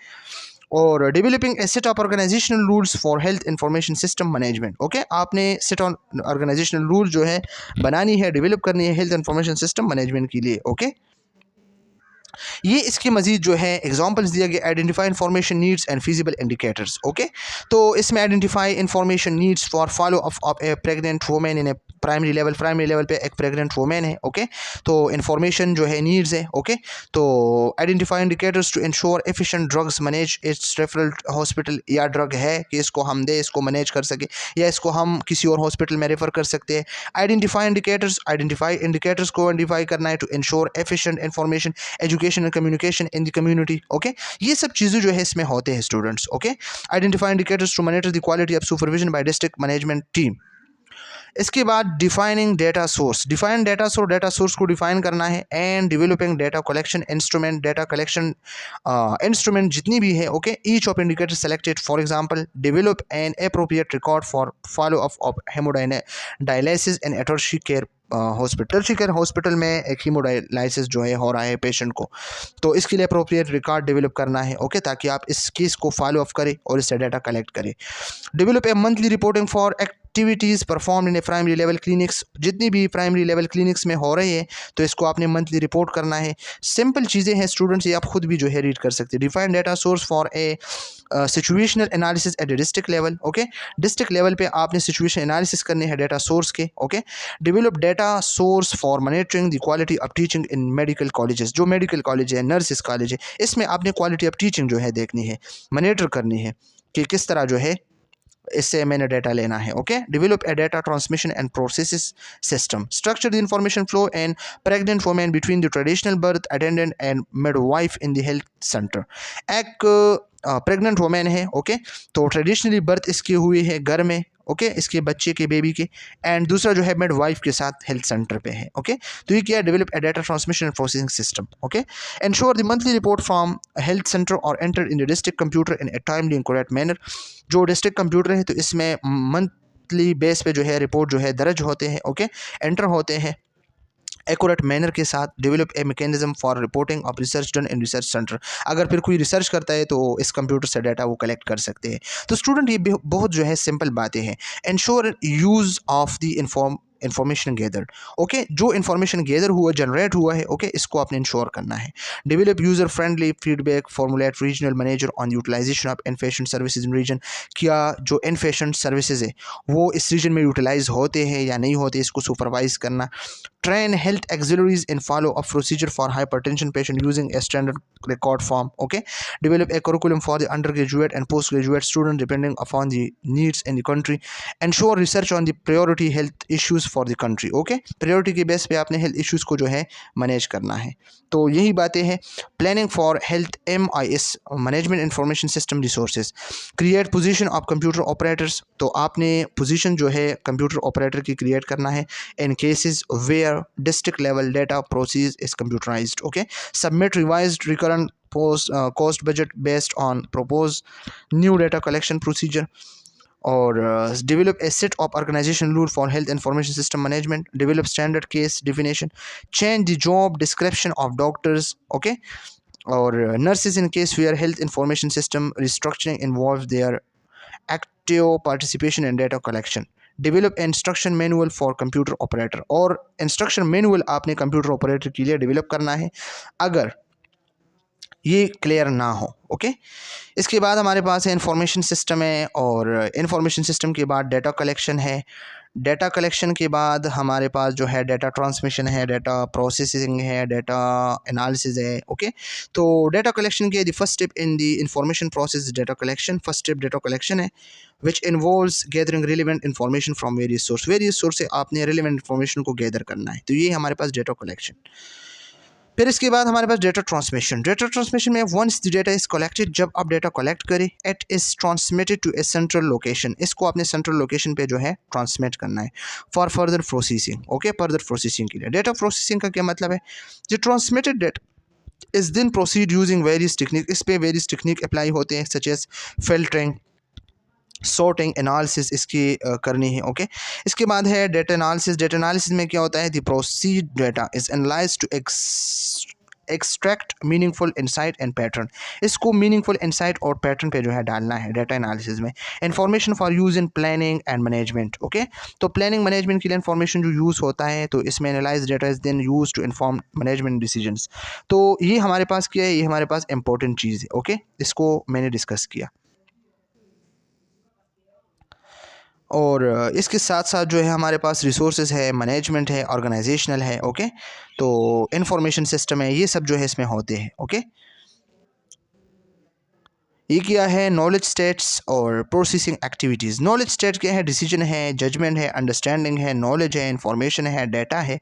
और developing a set of organisational rules for health information system management, okay. आपने सेट ऑन ऑर्गेनाइजेशनल रूल जो है बनानी है, डेवलप करनी है हेल्थ इंफॉर्मेशन सिस्टम मैनेजमेंट के लिए, ओके। ये इसके मजीद जो है एग्जांपल्स दिया गया, identify information needs and feasible indicators, okay. तो इसमें identify information needs for follow up of a pregnant women in a primary level पे एक प्रेग्नेंट वुमेन है, ओके। तो इंफॉर्मेशन जो है नीड्स है, ओके। तो identify indicators to ensure efficient drugs manage its referral hospital, या ड्रग है कि इसको हम दे, इसको मैनेज कर सके, या इसको हम किसी और हॉस्पिटल में रेफर कर सकते हैं। आइडेंटिफाई इंडिकेटर्स को आइडेंटिफाई करना है to ensure efficient information education and communication in the community, okay. ये सब चीज़ें जो है इसमें होते हैं students, okay. Identify indicators to monitor the quality of supervision by district management team. इसके बाद defining data source, define data source को डिफाइन करना है। And developing data collection instrument, data collection instrument जितनी भी है, okay. Each of indicator selected, for example develop an appropriate record for follow up of hemodialysis and a tertiary care hospital, tertiary care hospital में एक haemodialysis जो है हो रहा है पेशेंट को, तो इसके लिए अप्रोप्रिएट रिकॉर्ड डेवलप करना है, ओके, ताकि आप इस केस को फॉलो अप करें और इससे डाटा कलेक्ट करें। Develop a monthly reporting for activities perform in a primary level clinics, जितनी भी प्राइमरी लेवल क्लिनिक्स में हो रही है तो इसको आपने मंथली रिपोर्ट करना है। सिंपल चीज़ें हैं स्टूडेंट्स, ये आप खुद भी जो है रीड कर सकते हैं। Define data source for a situational analysis at district level, okay, district level पे आपने सिचुएशन एनालिसिस करने हैं डाटा सोर्स के, okay. Develop data source for monitoring the quality of teaching in medical colleges, जो medical college है, nurses college है, इसमें आपने क्वालिटी ऑफ टीचिंग जो है देखनी है, मॉनिटर करनी है कि किस तरह जो है इससे मैंने डाटा लेना है, okay. Develop a data transmission and process system, structure the information flow and pregnant women between the traditional birth attendant and midwife in the health centre. एक प्रेग्नेंट वुमेन है, ओके, तो ट्रेडिशनली बर्थ इसकी हुई है घर में, okay, इसके बच्चे के बेबी के, एंड दूसरा जो है मिड वाइफ के साथ हेल्थ सेंटर पे है, ओके। तो ये क्या है, develop a data transmission and processing system, okay. Ensure the monthly report from health center और enter in the district computer in a timely and correct manner, जो डिस्ट्रिक्ट कंप्यूटर है तो इसमें मंथली बेस पे जो है रिपोर्ट जो है दर्ज होते हैं, ओके, एंटर होते हैं एक्यूरेट मैनर के साथ। Develop a mechanism for reporting of research done in research centre, अगर फिर कोई रिसर्च करता है तो इस कंप्यूटर से डाटा वो कलेक्ट कर सकते हैं। तो स्टूडेंट ये बहुत जो है सिंपल बातें हैं। Ensure use of the information gathered, okay, जो इन्फॉर्मेशन गैदर हुआ जनरेट हुआ है, ओके, इसको आपने इंश्योर करना है। Develop user friendly feedback formulate regional manager on utilisation of inpatient services in region, क्या जो इनपेशेंट सर्विसेज है वो इस रीजन में यूटिलाइज होते हैं या नहीं होते, इसको सुपरवाइज करना। train health auxiliaries in follow up procedure for hypertension patient using a standard record form, okay. Develop a curriculum for the undergraduate and postgraduate student depending upon the needs in the country. Ensure research on the priority health issues for the country, okay. priority के base पे आपने health issues को जो है manage करना है। तो यही बातें हैं। Planning for health MIS management information system resources, create position of computer operators, तो आपने पोजीशन जो है कंप्यूटर ऑपरेटर की क्रिएट करना है in cases where district level data process is computerized, okay. Submit revised recurrent cost budget based on proposed new data collection procedure, or develop a set of organization rule for health information system management. Develop standard case definition, change the job description of doctors, okay, or nurses in case where health information system restructuring involves their active participation in data collection. Develop instruction manual for computer operator, और instruction manual आपने computer operator के लिए develop करना है अगर ये clear ना हो, ओके। इसके बाद हमारे पास है इंफॉर्मेशन सिस्टम है, और इंफॉर्मेशन सिस्टम के बाद डाटा कलेक्शन है। डाटा कलेक्शन के बाद हमारे पास जो है डाटा ट्रांसमिशन है, डाटा प्रोसेसिंग है, डाटा एनालिसिस है, ओके। तो डाटा कलेक्शन के the first step in the information process data collection, first step data collection है which involves gathering relevant information from various source से आपने relevant information को gather करना है। तो ये हमारे पास डाटा कलेक्शन। फिर इसके बाद हमारे पास डेटा ट्रांसमिशन। डेटा ट्रांसमिशन में once the data is collected, जब आप डेटा कलेक्ट करें, it is transmitted to a central location, इसको आपने सेंट्रल लोकेशन पे जो है ट्रांसमिट करना है for further processing, okay, further processing के लिए। डेटा प्रोसेसिंग का क्या मतलब है, जो transmitted data is then processed using various technique, इस पे वेरियस टेक्निक अप्लाई होते हैं such as filtering, sorting, analysis इसकी करनी है, ओके। इसके बाद है डेटा एनालिसिस। डेटा एनालिसिस में क्या होता है, the processed data is analyse to extract meaningful insight and pattern, इसको मीनिंगफुल इंसाइट और पैटर्न पे जो है डालना है डाटा एनालिसिस में। Information for use in planning and management, okay. तो प्लानिंग मैनेजमेंट के लिए इंफॉर्मेशन जो यूज़ होता है, तो इसमें analyse data is then use to inform management decisions. तो ये हमारे पास क्या है, ये हमारे पास इंपॉर्टेंट चीज़ है, ओके, इसको मैंने डिस्कस किया। और इसके साथ साथ जो है हमारे पास रिसोर्सेज है, मैनेजमेंट है, ऑर्गेनाइजेशनल है, ओके। तो इंफॉर्मेशन सिस्टम है, ये सब जो है इसमें होते हैं, ओके। ये क्या है, नॉलेज स्टेट्स और प्रोसेसिंग एक्टिविटीज़। नॉलेज स्टेट क्या है, डिसीजन है, जजमेंट है, अंडरस्टैंडिंग है, नॉलेज है, इंफॉर्मेशन है, डाटा है,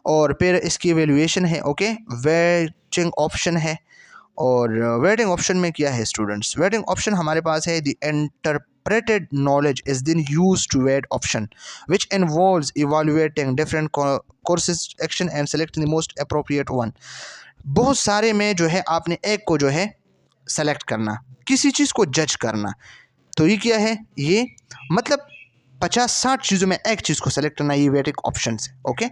और फिर इसकी एवेल्यूएशन है, ओके। वेटिंग ऑप्शन है, और वेटिंग ऑप्शन में क्या है स्टूडेंट्स, वेटिंग ऑप्शन हमारे पास है the interpreted knowledge is then used to weight option which involves evaluating different courses action and selecting the most appropriate one। बहुत सारे में जो है आपने एक को जो है सेलेक्ट करना, किसी चीज़ को जज करना। तो ये क्या है, ये मतलब 50-60 चीज़ों में एक चीज़ को सेलेक्ट करना, ये वेटिक ऑप्शन है। ओके,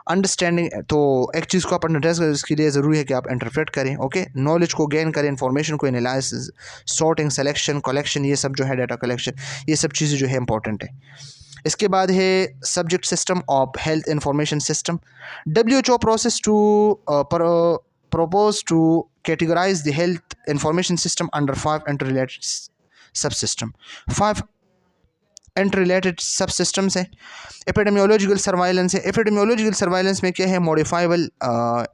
अंडरस्टैंडिंग, तो एक चीज़ को आप अंडरस्टैंड करें, इसके लिए ज़रूरी है कि आप इंटरप्रेट करें। ओके, नॉलेज को गेन करें, इंफॉर्मेशन को एनालाइसिस, सॉर्टिंग, सिलेक्शन, कलेक्शन, ये सब जो है डाटा कलेक्शन, ये सब चीज़ें जो है इंपॉर्टेंट है। इसके बाद है subject system of health information system. WHO process to propose to categorize the health information system under 5 interrelated subsystem। 5 interrelated सब सिस्टम्स हैं। एपिडेमियोलॉजिकल सर्वाइलेंस है। एपिडेमियोलॉजिकल सर्वाइलेंस में क्या है, मॉडिफाइबल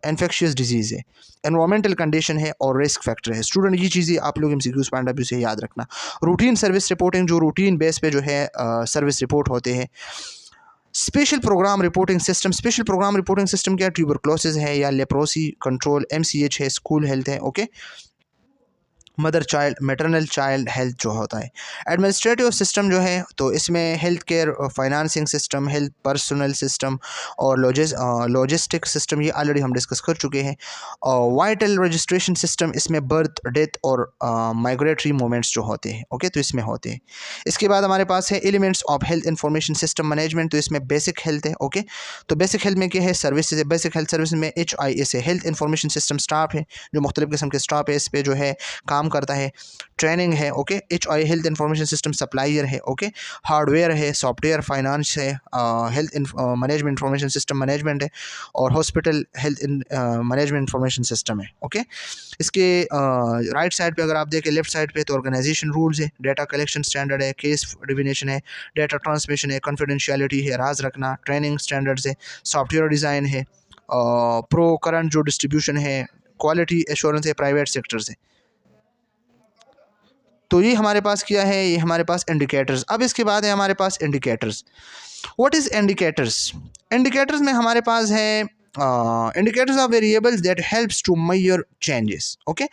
इन्फेक्शियस डिजीज़ है, एनवायरमेंटल कंडीशन है और रिस्क फैक्टर है। स्टूडेंट ये चीज़ें आप लोग MCQs पॉइंट ऑफ व्यू से याद रखना। रूटीन सर्विस रिपोर्टिंग, जो रूटीन बेस पे जो है सर्विस रिपोर्ट होते हैं। Special programme reporting system. Special programme reporting system क्या, ट्यूबरक्लोसिस है या लेप्रोसी कंट्रोल, MCH है, स्कूल हेल्थ है। Okay, mother child, maternal child health जो होता है। एडमिनिस्ट्रेटिव सिस्टम जो है, तो इसमें health care financing system, health personnel system और लॉजिस्टिक सिस्टम, ये ऑलरेडी हम डिस्कस कर चुके हैं। और वाइटल रजिस्ट्रेशन सिस्टम, इसमें बर्थ, डेथ और माइग्रेटरी मूवमेंट्स जो होते हैं। ओके, तो इसमें होते हैं। इसके बाद हमारे पास है elements of health information system management, तो इसमें बेसिक हेल्थ है। ओके, तो बेसिक हेल्थ में क्या है, सर्विसेज है। बेसिक हेल्थ सर्विस में HIS है, हेल्थ इंफॉर्मेशन सिस्टम स्टाफ है, जो मुख्तलिफ किस्म के स्टाफ है, इस पर जो है काम करता है। ट्रेनिंग है। Okay, HI health information system supplier है। ओके, हार्डवेयर है, सॉफ्टवेयर, फाइनेंस है, health management information system management है और hospital health management information system है। ओके, इसके राइट साइड पे अगर आप देखें, लेफ्ट साइड पे, तो ऑर्गेनाइजेशन रूल्स है, डाटा कलेक्शन स्टैंडर्ड है, केस डिफिनेशन है, डाटा ट्रांसमिशन है, कॉन्फिडेंशियलिटी है, राज रखना, ट्रेनिंग स्टैंडर्ड्स है, सॉफ्टवेयर डिज़ाइन है, प्रो करंट जो डिस्ट्रीब्यूशन है, क्वालिटी एश्योरेंस है, प्राइवेट सेक्टर्स है। तो ये हमारे पास क्या है, ये हमारे पास इंडिकेटर्स। अब इसके बाद है हमारे पास indicators. What is indicators? Indicators में हमारे पास है indicators are variables that helps to measure changes. Okay,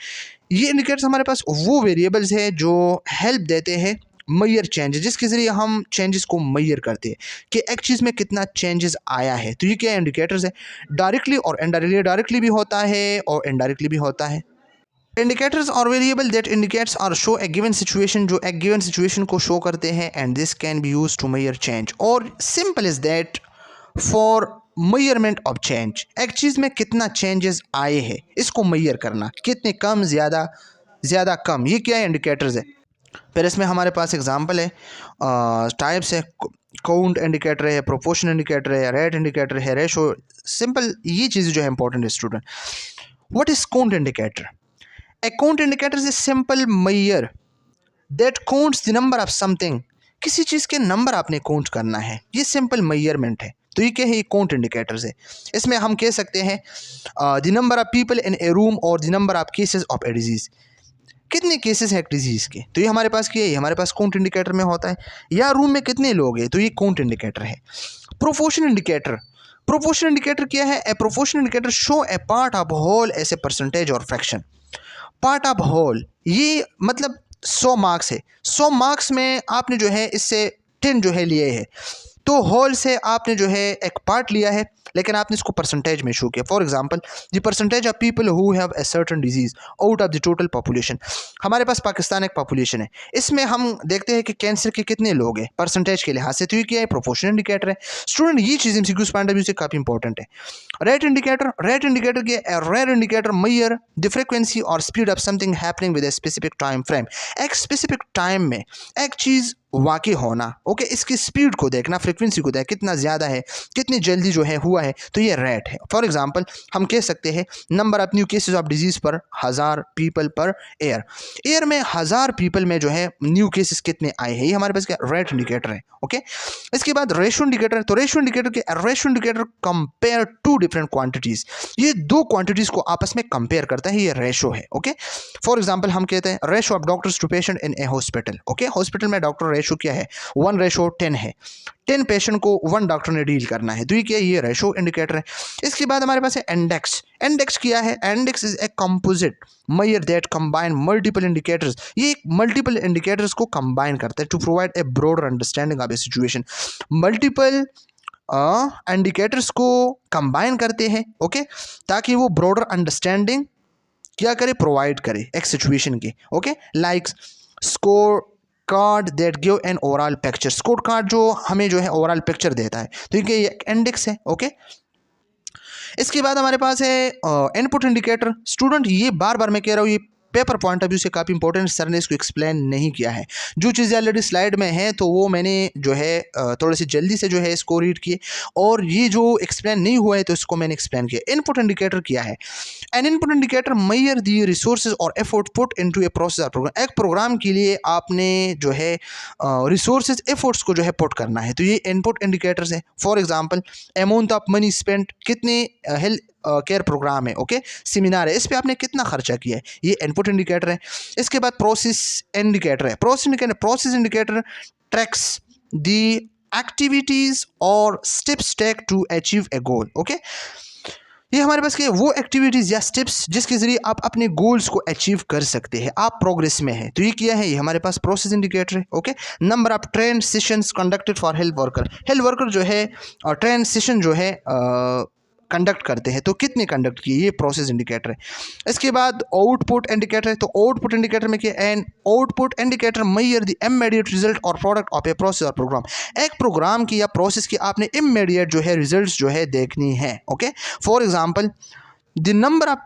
ये इंडिकेटर्स हमारे पास वो वेरिएबल्स है जो हेल्प देते हैं मेजर चेंजेस, जिसके ज़रिए हम चेंजेस को मेजर करते हैं कि एक चीज़ में कितना चेंजेस आया है। तो ये क्या इंडिकेटर्स है, डायरेक्टली और इनडायरेक्टली। डायरेक्टली भी होता है और इनडायरेक्टली भी होता है। इंडिकेटर्स और वेरिएबल दैट इंडिकेट्स और शो ए गिवन सिचुएशन, जो एक गिवन सिचुएशन को शो करते हैं, and this can be use to measure change. और simple is that for measurement of change, एक चीज़ में कितना चेंजेस आए हैं इसको मेजर करना, कितने कम, ज़्यादा, ज़्यादा कम, ये क्या है, इंडिकेटर्स है। फिर इसमें हमारे पास एग्जांपल है, टाइप्स है, काउंट इंडिकेटर है, प्रोपोर्शन इंडिकेटर है, रेट इंडिकेटर है, रेशो। सिंपल ये चीज़ जो है इंपॉर्टेंट है student. What is count indicator? A count indicator is a simple measure that counts the number of something। किसी चीज़ के नंबर आपने काउंट करना है, ये सिंपल मेजरमेंट है। तो ये क्या है, ये काउंट इंडिकेटर्स है। इसमें हम कह सकते हैं the number of people in a room और the number of cases of a disease, कितने केसेस हैं एक डिजीज़ के, तो ये हमारे पास क्या है, ये हमारे पास काउंट इंडिकेटर में होता है। या रूम में कितने लोग हैं, तो ये काउंट इंडिकेटर है। प्रोपोर्शन इंडिकेटर, प्रोपोर्शन इंडिकेटर क्या है, a proportion indicator show a part of whole as a percentage और फ्रैक्शन। पार्ट ऑफ होल, ये मतलब 100 मार्क्स है, 100 मार्क्स में आपने जो है इससे 10 जो है लिए है, तो होल से आपने जो है एक पार्ट लिया है, लेकिन आपने इसको परसेंटेज में शो किया। For example, the percentage of people who have a certain disease out of the total population. हमारे पास पाकिस्तान एक पॉपुलेशन है, इसमें हम देखते हैं कि कैंसर के कितने लोग हैं परसेंटेज के लिहाज से, तो ये क्या है, प्रोपोर्शन इंडिकेटर है। स्टूडेंट ये चीज़ MCQs पॉइंट ऑफ व्यू से काफ़ी इंपॉर्टेंट है। रेट इंडिकेटर, रेट इंडिकेटर क्या है, rate indicator measure the frequency और speed of something happening with a specific time frame. एक स्पेसिफिक टाइम में एक चीज़ वाकई होना। ओके, इसकी स्पीड को देखना, फ्रीक्वेंसी को देखना, कितना ज़्यादा है, कितनी जल्दी जो है हुआ है, तो ये रेट है। फॉर एग्जांपल हम कह सकते हैं number of new cases of disease पर 1000 पीपल पर ईयर। ईयर में 1000 पीपल में जो है न्यू केसेस कितने आए हैं, ये हमारे पास क्या रेट इंडिकेटर है। ओके, इसके बाद रेशो इंडिकेटर, तो रेशो इंडिकेटर के ratio indicator compare to different quantities, ये दो क्वांटिटीज़ को आपस में कंपेयर करता है, ये रेशो है। ओके, फॉर एग्जांपल हम कहते हैं ratio of doctors to patient in a hospital. Okay, hospital में डॉक्टर रेशो क्या है, 1:10 है। 10 पेशेंट को 1 डॉक्टर ने डील करना है, तो ये क्या है, ये रेशो इंडिकेटर है। इसके बाद हमारे पास है इंडेक्स। इंडेक्स क्या है, index is a composite measure that combine multiple indicators, ये मल्टीपल इंडिकेटर्स को कंबाइन करता है to provide a broader understanding of a situation. Multiple indicators को कंबाइन करते हैं, ओके, ताकि वो ब्रॉडर अंडरस्टैंडिंग क्या करे, प्रोवाइड करे एक सिचुएशन की। Okay, like score card that give an overall picture, score card जो हमें जो है ओवरऑल पिक्चर देता है, तो ये एक इंडेक्स है। ओके, इसके बाद हमारे पास है इनपुट इंडिकेटर। स्टूडेंट ये बार बार मैं कह रहा हूँ, ये पेपर पॉइंट ऑफ व्यू से काफ़ी इंपॉर्टेंट, सर ने इसको एक्सप्लेन नहीं किया है। जो चीज़ें ऑलरेडी स्लाइड में हैं तो वो मैंने जो है थोड़े से जल्दी से जो है इसको रीड किए, और ये जो एक्सप्लेन नहीं हुआ है तो इसको मैंने एक्सप्लेन किया। इनपुट इंडिकेटर क्या है? An input indicator measure the resources और effort put into a process और प्रोग्राम। एक प्रोग्राम के लिए आपने जो है रिसोर्सेज एफर्ट्स को जो है पुट करना है, तो ये इनपुट इंडिकेटर्स है। For example amount of money spent, कितने हेल्थ केयर प्रोग्राम है, ओके, सेमिनार है, इस पे आपने कितना खर्चा किया है, ये इनपुट इंडिकेटर है। इसके बाद प्रोसेस इंडिकेटर है। Process indicator tracks the activities और steps take to achieve a goal. Okay, ये हमारे पास क्या है, वो एक्टिविटीज़ या स्टेप्स जिसके ज़रिए आप अपने गोल्स को अचीव कर सकते हैं, आप प्रोग्रेस में हैं, तो ये क्या है, ये हमारे पास प्रोसेस इंडिकेटर है। Okay, number of train sessions conducted for health worker जो है ट्रेन सेशन जो है कंडक्ट करते हैं, तो कितने कंडक्ट किए, ये प्रोसेस इंडिकेटर है। इसके बाद आउटपुट इंडिकेटर है। तो आउटपुट इंडिकेटर में क्या, an output indicator measure the immediate result और प्रोडक्ट ऑफ ए प्रोसेस और प्रोग्राम। एक प्रोग्राम की या प्रोसेस की आपने इमीडिएट जो है रिजल्ट्स जो है देखनी है। Okay, for example the number of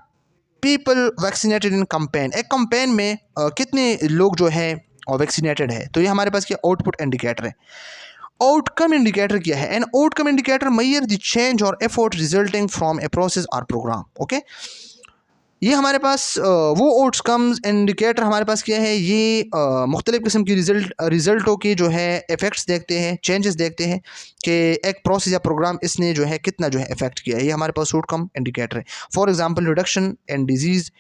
people vaccinated in campaign, एक कैंपेन में कितने लोग जो है वैक्सीनेटेड है, तो ये हमारे पास क्या आउटपुट इंडिकेटर है। आउटकम इंडिकेटर क्या है? An outcome indicator measure the change और effort resulting from a process और प्रोग्राम। ओके, ये हमारे पास वो आउटकम्स इंडिकेटर हमारे पास क्या है, ये मुख्तलिफ़ किस्म की रिजल्टों की जो है इफ़ेक्ट्स देखते हैं, चेंजेस देखते हैं कि एक प्रोसेस या प्रोग्राम इसने जो है कितना जो है इफेक्ट किया है, ये हमारे पास आउटकम इंडिकेटर है। For example reduction in disease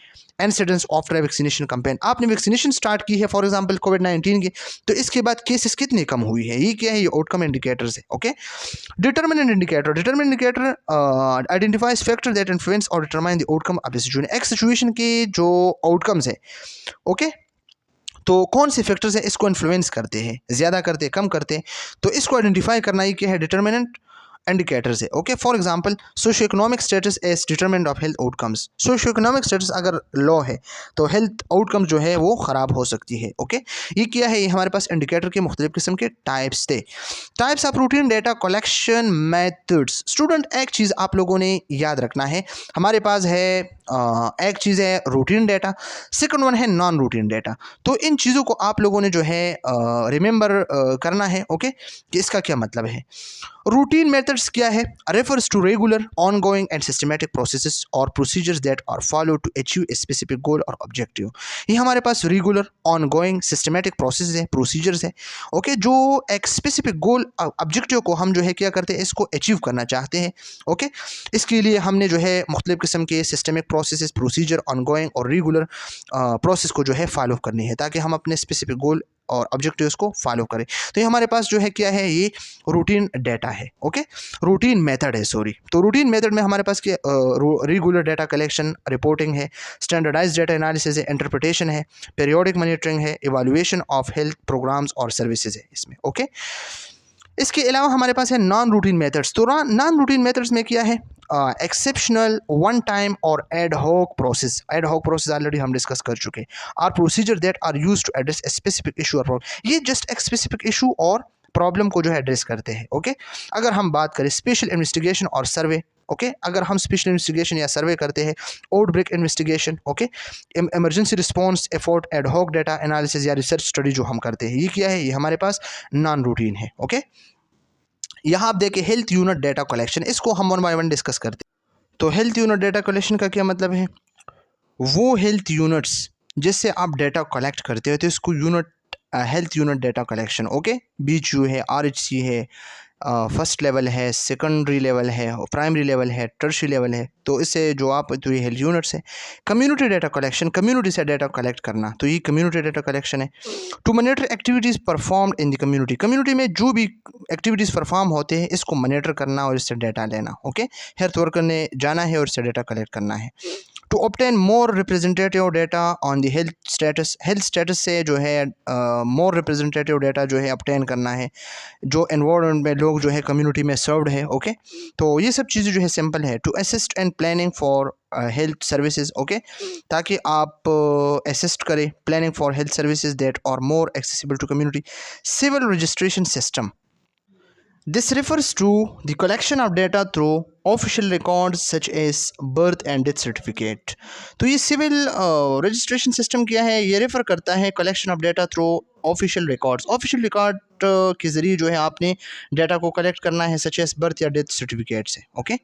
incidence after vaccination campaign, आपने वैक्सीनेशन स्टार्ट की है फॉर एग्जांपल कोविड-19 की, तो इसके बाद केसेस कितनी कम हुई है, ये क्या है, ये आउटकम इंडिकेटर्स है। Okay, determinant indicator identifies factor that influence और determine the outcome of the situation. एक सिचुएशन के जो आउटकम्स है, ओके, तो कौन से फैक्टर्स हैं इसको इन्फ्लुएंस करते हैं, ज़्यादा करते हैं, कम करते हैं, तो इसको आइडेंटिफाई करना ही क्या है, डिटर्मिनेंट इंडिकेटर्स है। Okay, for example socio economic status as determinant of health outcomes. Socio economic status अगर लो है तो हेल्थ आउटकम जो है वो ख़राब हो सकती है। ओके, ये क्या है, ये हमारे पास इंडिकेटर के मुख्तलिफ किस्म के टाइप्स थे। Types of routine data collection methods. Student एक चीज़ आप लोगों ने याद रखना है, हमारे पास है एक चीज़ है रूटीन डेटा, सेकंड वन है नॉन रूटीन डेटा। तो इन चीज़ों को आप लोगों ने जो है रिमेंबर करना है। ओके, कि इसका क्या मतलब है। रूटीन मेथड्स क्या है, refers to regular ongoing and systematic processes और procedures that are follow to achieve a specific goal और ऑब्जेक्टिव। ये हमारे पास रेगुलर ऑनगोइंग सिस्टमेटिक प्रोसेस है, प्रोसीजर्स है। ओके, जो एक स्पेसिफिक गोल ऑब्जेक्टिव को हम जो है क्या करते हैं, इसको अचीव करना चाहते हैं। ओके, इसके लिए हमने जो है मुख्तलिफ किस्म के सिस्टमिक प्रोसेस, प्रोसीजर, ऑनगोइंग और रेगुलर प्रोसेस को जो है फॉलो करनी है, ताकि हम अपने स्पेसिफिक गोल और ऑब्जेक्टिव्स को फॉलो करें। तो ये हमारे पास जो है क्या है, ये रूटीन डेटा है। ओके, रूटीन मेथड है, सॉरी। तो रूटीन मेथड में हमारे पास क्या, रेगुलर डेटा कलेक्शन, रिपोर्टिंग है, स्टैंडर्डाइज्ड डेटा एनालिसिस है, इंटरप्रिटेशन है, पीरियोडिक मॉनिटरिंग है, इवैल्यूएशन ऑफ हेल्थ प्रोग्राम्स और सर्विसेज है इसमें। ओके, इसके अलावा हमारे पास है नॉन रूटीन मेथड्स। तो नॉन रूटीन मेथड्स में क्या है, एक्सेप्शनल, वन टाइम और ad hoc process. Ad hoc process already हम डिस्कस कर चुके हैं। Are procedure that are used to address a specific issue और प्रॉब्लम। ये जस्ट एक स्पेसिफिक इशू और प्रॉब्लम को जो है एड्रेस करते हैं। ओके, अगर हम बात करें स्पेशल इन्वेस्टिगेशन और सर्वे, ओके, अगर हम स्पेशल इन्वेस्टिगेशन या सर्वे करते हैं, outbreak investigation, okay, emergency response effort, ad hoc data analysis या रिसर्च स्टडी जो हम करते हैं, ये क्या है, ये हमारे पास नॉन रूटीन है। ओके, यहाँ आप देखिए हेल्थ यूनिट डेटा कलेक्शन, इसको हम वन बाय वन डिस्कस करते हैं। तो हेल्थ यूनिट डेटा कलेक्शन का क्या मतलब है, वो हेल्थ यूनिट्स जिससे आप डेटा कलेक्ट करते हो, तो इसको unit health unit data collection. Okay, BHU है, RHC है, फर्स्ट लेवल है, सेकेंडरी लेवल है, प्राइमरी लेवल है, टर्शरी लेवल है, तो इससे जो आप, तो ये हेल्थ यूनिट्स है। कम्युनिटी डेटा कलेक्शन, कम्युनिटी से डेटा कलेक्ट करना, तो ये कम्युनिटी डेटा कलेक्शन है। To monitor activities performed in the community, community में जो भी एक्टिविटीज़ परफॉर्म होते हैं इसको मॉनिटर करना और इससे डेटा लेना। ओके, हेल्थ वर्कर ने जाना है और इससे डेटा कलेक्ट करना है। To obtain more representative data on the health status से जो है मोर रिप्रेजेंटेटिव डाटा जो है ऑब्टेन करना है, जो एनवायरनमेंट में लोग जो है कम्युनिटी में सर्व्ड है। ओके, तो ये सब चीज़ें जो है सिंपल है। To assist and planning for health services, okay, ताकि आप असिस्ट करें planning for health services that are more accessible to community. Civil registration system, this refers to the collection of data through official records such as birth and death certificate। तो ये civil registration system क्या है, ये refer करता है collection of data through official records. Official record के ज़रिए जो है आपने डाटा को कलेक्ट करना है, सच एस बर्थ या डेथ सर्टिफिकेट से। Okay,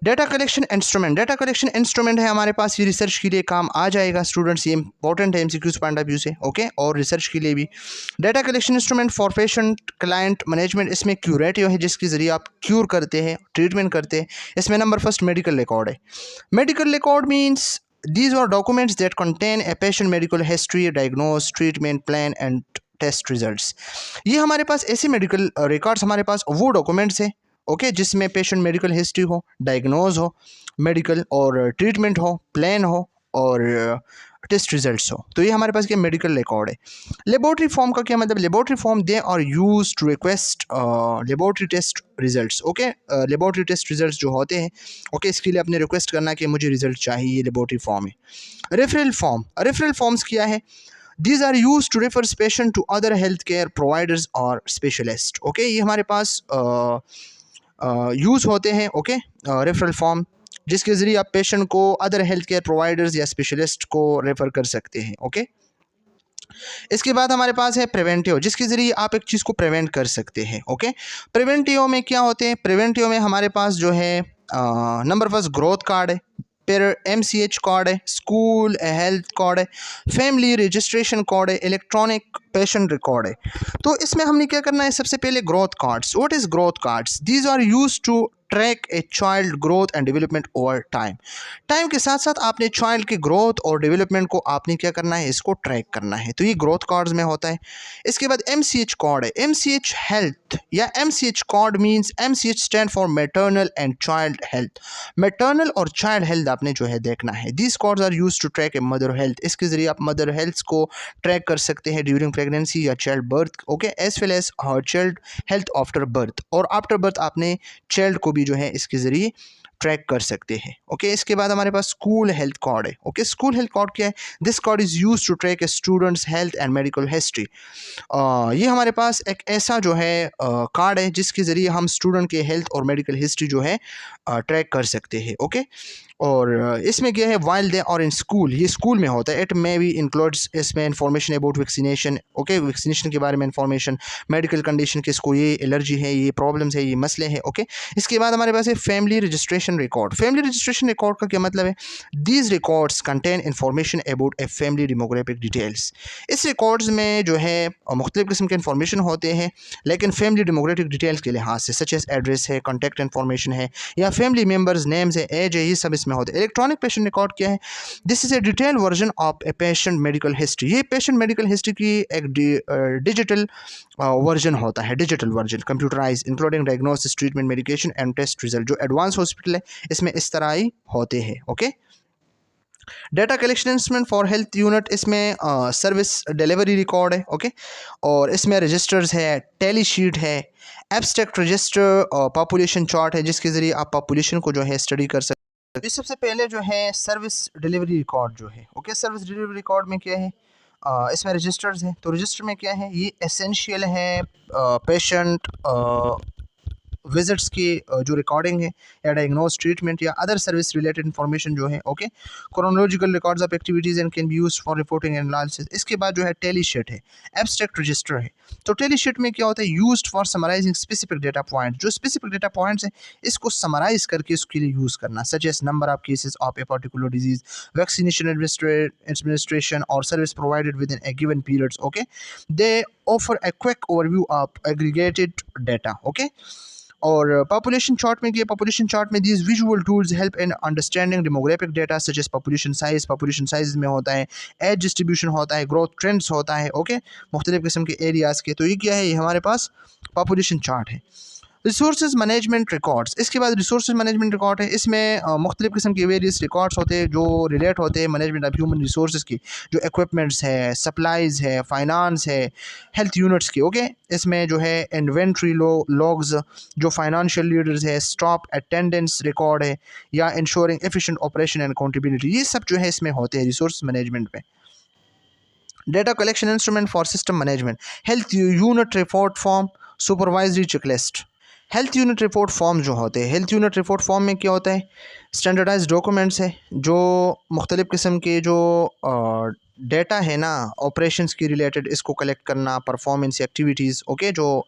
data collection instrument, data collection instrument है हमारे पास, ये रिसर्च के लिए काम आ जाएगा स्टूडेंट्स, ये इंपॉर्टेंट है एमसीक्यूज पॉइंट ऑफ व्यू से। ओके, और रिसर्च के लिए भी data collection instrument for patient client management, इसमें क्यूरेटिव है जिसके ज़रिए आप क्यूर करते हैं, ट्रीटमेंट करते हैं। इसमें नंबर फर्स्ट मेडिकल रिकॉर्ड है। Medical record means these are documents that contain a patient medical history, diagnosis, treatment plan and test results। ये हमारे पास ऐसे मेडिकल रिकॉर्ड्स, हमारे पास वो डॉक्यूमेंट्स है, ओके, जिसमें पेशेंट मेडिकल हिस्ट्री हो, डायग्नोज हो, मेडिकल और ट्रीटमेंट हो, प्लान हो और टेस्ट रिजल्ट्स हो। तो ये हमारे पास क्या मेडिकल रिकॉर्ड है। लेबोरेटरी फॉर्म का क्या मतलब, laboratory form they are use to request laboratory test results. Okay, laboratory test results जो होते हैं, ओके, इसके लिए आपने रिक्वेस्ट करना कि मुझे रिजल्ट चाहिए, ये लेबोरेटरी फॉर्म है। रेफरल फॉर्म, रेफरल फॉर्म्स क्या है, These are used to refer patient to other healthcare providers or specialists। Okay, ये हमारे पास यूज़ होते हैं। ओके, रेफरल फॉर्म जिसके ज़रिए आप पेशेंट को अदर हेल्थ केयर प्रोवाइडर्स या स्पेशलिस्ट को रेफ़र कर सकते हैं। ओके, इसके बाद हमारे पास है प्रिवेंटिव, जिसके ज़रिए आप एक चीज़ को प्रिवेंट कर सकते हैं। ओके, प्रिवेंटिव में क्या होते हैं, प्रिवेंटिव में हमारे पास जो है नंबर फर्स्ट ग्रोथ कार्ड है, फिर MCH कार्ड है, स्कूल हेल्थ कार्ड है, फैमिली रजिस्ट्रेशन कार्ड है, इलेक्ट्रॉनिक पेशेंट रिकॉर्ड है। तो इसमें हमने क्या करना है, सबसे पहले growth cards. What is growth cards, these are use to track a child growth and development over time. Time के साथ साथ आपने चाइल्ड की ग्रोथ और डेवलपमेंट को आपने क्या करना है, इसको ट्रैक करना है, तो ये ग्रोथ कार्ड्स में होता है। इसके बाद MCH कार्ड है, MCH हेल्थ या MCH card means MCH stand for maternal and child health. Maternal और चाइल्ड हेल्थ आपने जो है देखना है। These cards are use to track a mother health, इसके जरिए आप मदर हेल्थ को ट्रैक कर सकते हैं ड्यूरिंग प्रेगनेंसी या child birth. Okay, as well as her child health after birth, और आफ्टर बर्थ आपने चाइल्ड को भी जो है इसके जरिए ट्रैक कर सकते हैं। ओके, इसके बाद हमारे पास स्कूल हेल्थ कार्ड है। ओके, स्कूल हेल्थ कार्ड क्या है, this card is use to track a student's health and medical history. ये हमारे पास एक ऐसा जो है कार्ड है जिसके ज़रिए हम स्टूडेंट के हेल्थ और मेडिकल हिस्ट्री जो है ट्रैक कर सकते हैं। ओके, और इसमें क्या है, वाइल दे और इन स्कूल, ये स्कूल में होता है। इट मे बी इंक्लूड्स इसमें information about vaccination. Okay, vaccination के बारे में इंफॉर्मेशन, मेडिकल कंडीशन, किसको ये एलर्जी है, ये प्रॉब्लम्स है, ये मसले हैं। ओके, इसके बाद हमारे पास है family registration record. Family registration record का क्या मतलब है, these records contain information about a family demographic details. इस रिकॉर्ड्स में जो है मुख्तलिफ किस्म के इंफॉर्मेशन होते हैं, लेकिन फैमिली डेमोग्राफिक डिटेल्स के लिहाज से, सच एस एड्रेस है, कॉन्टैक्ट इन्फॉर्मेशन है, या फैमिली मेम्बर्स नेम्स है, एज है, ये सब इसमें होते हैं। इलेक्ट्रॉनिक पेशेंट रिकॉर्ड क्या है, this is a detail version of a patient medical history. ये पेशेंट मेडिकल हिस्ट्री की एक डिजिटल वर्जन होता है, digital version computerise, including diagnosis, treatment, medication and test result. जो एडवांस हॉस्पिटल है इसमें इस तरह ही होते हैं। Okay, data collection instrument for health unit, इसमें सर्विस डिलीवरी रिकॉर्ड है। ओके, और इसमें रजिस्टर्स है, टेली शीट है, एब्स्ट्रैक्ट रजिस्टर, पॉपुलेशन चार्ट है, जिसके ज़रिए आप पॉपुलेशन को जो है स्टडी कर सकते हैं। सबसे पहले जो है सर्विस डिलीवरी रिकॉर्ड जो है। ओके, सर्विस डिलीवरी रिकॉर्ड में क्या है, इसमें रजिस्टर्स है। तो रजिस्टर में क्या है, ये एसेंशियल है पेशेंट विजिट्स की जो रिकॉर्डिंग है, या डायग्नोज, ट्रीटमेंट या अदर सर्विस रिलेटेड इन्फॉर्मेशन जो है। Okay, chronological records of activities and can be used for reporting and analysis. इसके बाद जो है टेली शीट है, एब्स्ट्रैक्ट रजिस्टर है। तो टेली शीट में क्या होता है, used for summarising specific data point, जो स्पेसिफिक डेटा पॉइंट्स हैं इसको समराइज करके इसके लिए यूज़ करना, such as number of cases of a particular disease, vaccination administration और service provided with in A given periods. Okay, they offer a quick overview of aggregated data. Okay, और population chart में क्या, population chart में these visual tools help in understanding demographic data such as population size में होता है, as distribution होता है, growth trends होता है। ओके, मुख्तलिफ किस्म के एरियाज़ के। तो ये क्या है, ये हमारे पास पॉपुलेशन चार्ट है। रिसोर्स मैनेजमेंट रिकॉर्ड्स, इसके बाद रिसोर्स मैनेजमेंट रिकॉर्ड है। इसमें मुख्तलिफ़ किस्म के वेरियस रिकॉर्ड्स होते हैं जो रिलेट होते हैं मैनेजमेंट ऑफ ह्यूमन रिसोर्स की, जो इक्विपमेंट्स है, सप्लाइज़ है, फाइनेंस है, हेल्थ यूनिट्स की। ओके, इसमें जो है इन्वेंट्री लॉग्स, जो फाइनेंशियल लीडर्स है, स्टॉप अटेंडेंस रिकॉर्ड है, या ensuring efficient operation and accountability, ये सब जो है इसमें होते हैं रिसोर्स मैनेजमेंट में। Data collection instrument for system management, health unit report form, supervisory checklist. Health unit report form जो होते हैं, हेल्थ यूनिट रिपोर्ट फॉर्म में क्या होता है, स्टैंडर्डाइज डॉक्यूमेंट्स है जो मुख्तलिफ़ किस्म के जो डेटा है ना ऑपरेशंस की रिलेटेड, इसको कलेक्ट करना, परफॉर्मेंस एक्टिविटीज़, ओके, जो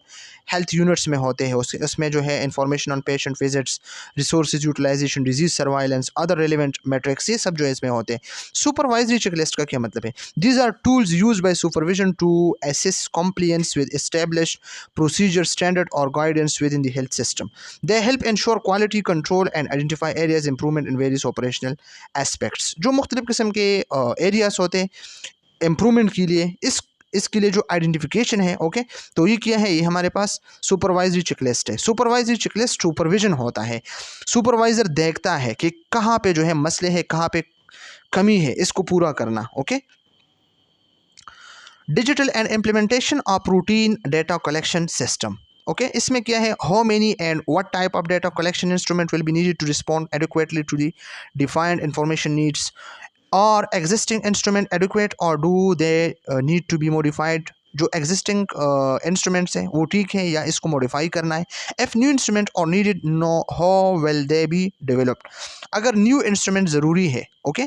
हेल्थ यूनिट्स में होते हैं, उसमें जो है information on patient visits, resource utilisation, disease surveillance, other relevant metrics, ये सब जो है इसमें होते हैं। सुपरवाइजरी चेकलिस्ट का क्या मतलब है, these are tools use by supervision to assist compliance with established procedure, standard or guidance within the health system. They help ensure quality control and identify areas improvement in various operational aspects. जो मुख्तलिफ़ किस्म के areas होते हैं improvement के लिए, इसके लिए जो आइडेंटिफिकेशन है, ओके, तो ये क्या है, ये हमारे पास सुपरवाइजरी चेकलिस्ट है। सुपरवाइजरी चेकलिस्ट सुपरविजन होता है, सुपरवाइज़र देखता है कि कहाँ पे जो है मसले है, कहाँ पे कमी है, इसको पूरा करना। Okay, digital and implementation of routine data collection system. Okay, इसमें क्या है, how many and what type of data collection instrument will be needed to respond adequately to the defined information needs, are existing instrument adequate or do they need to be modified. जो existing instruments हैं वो ठीक है या इसको modify करना है। If new instrument are needed, no how will they be developed, अगर न्यू इंस्ट्रूमेंट ज़रूरी है, okay,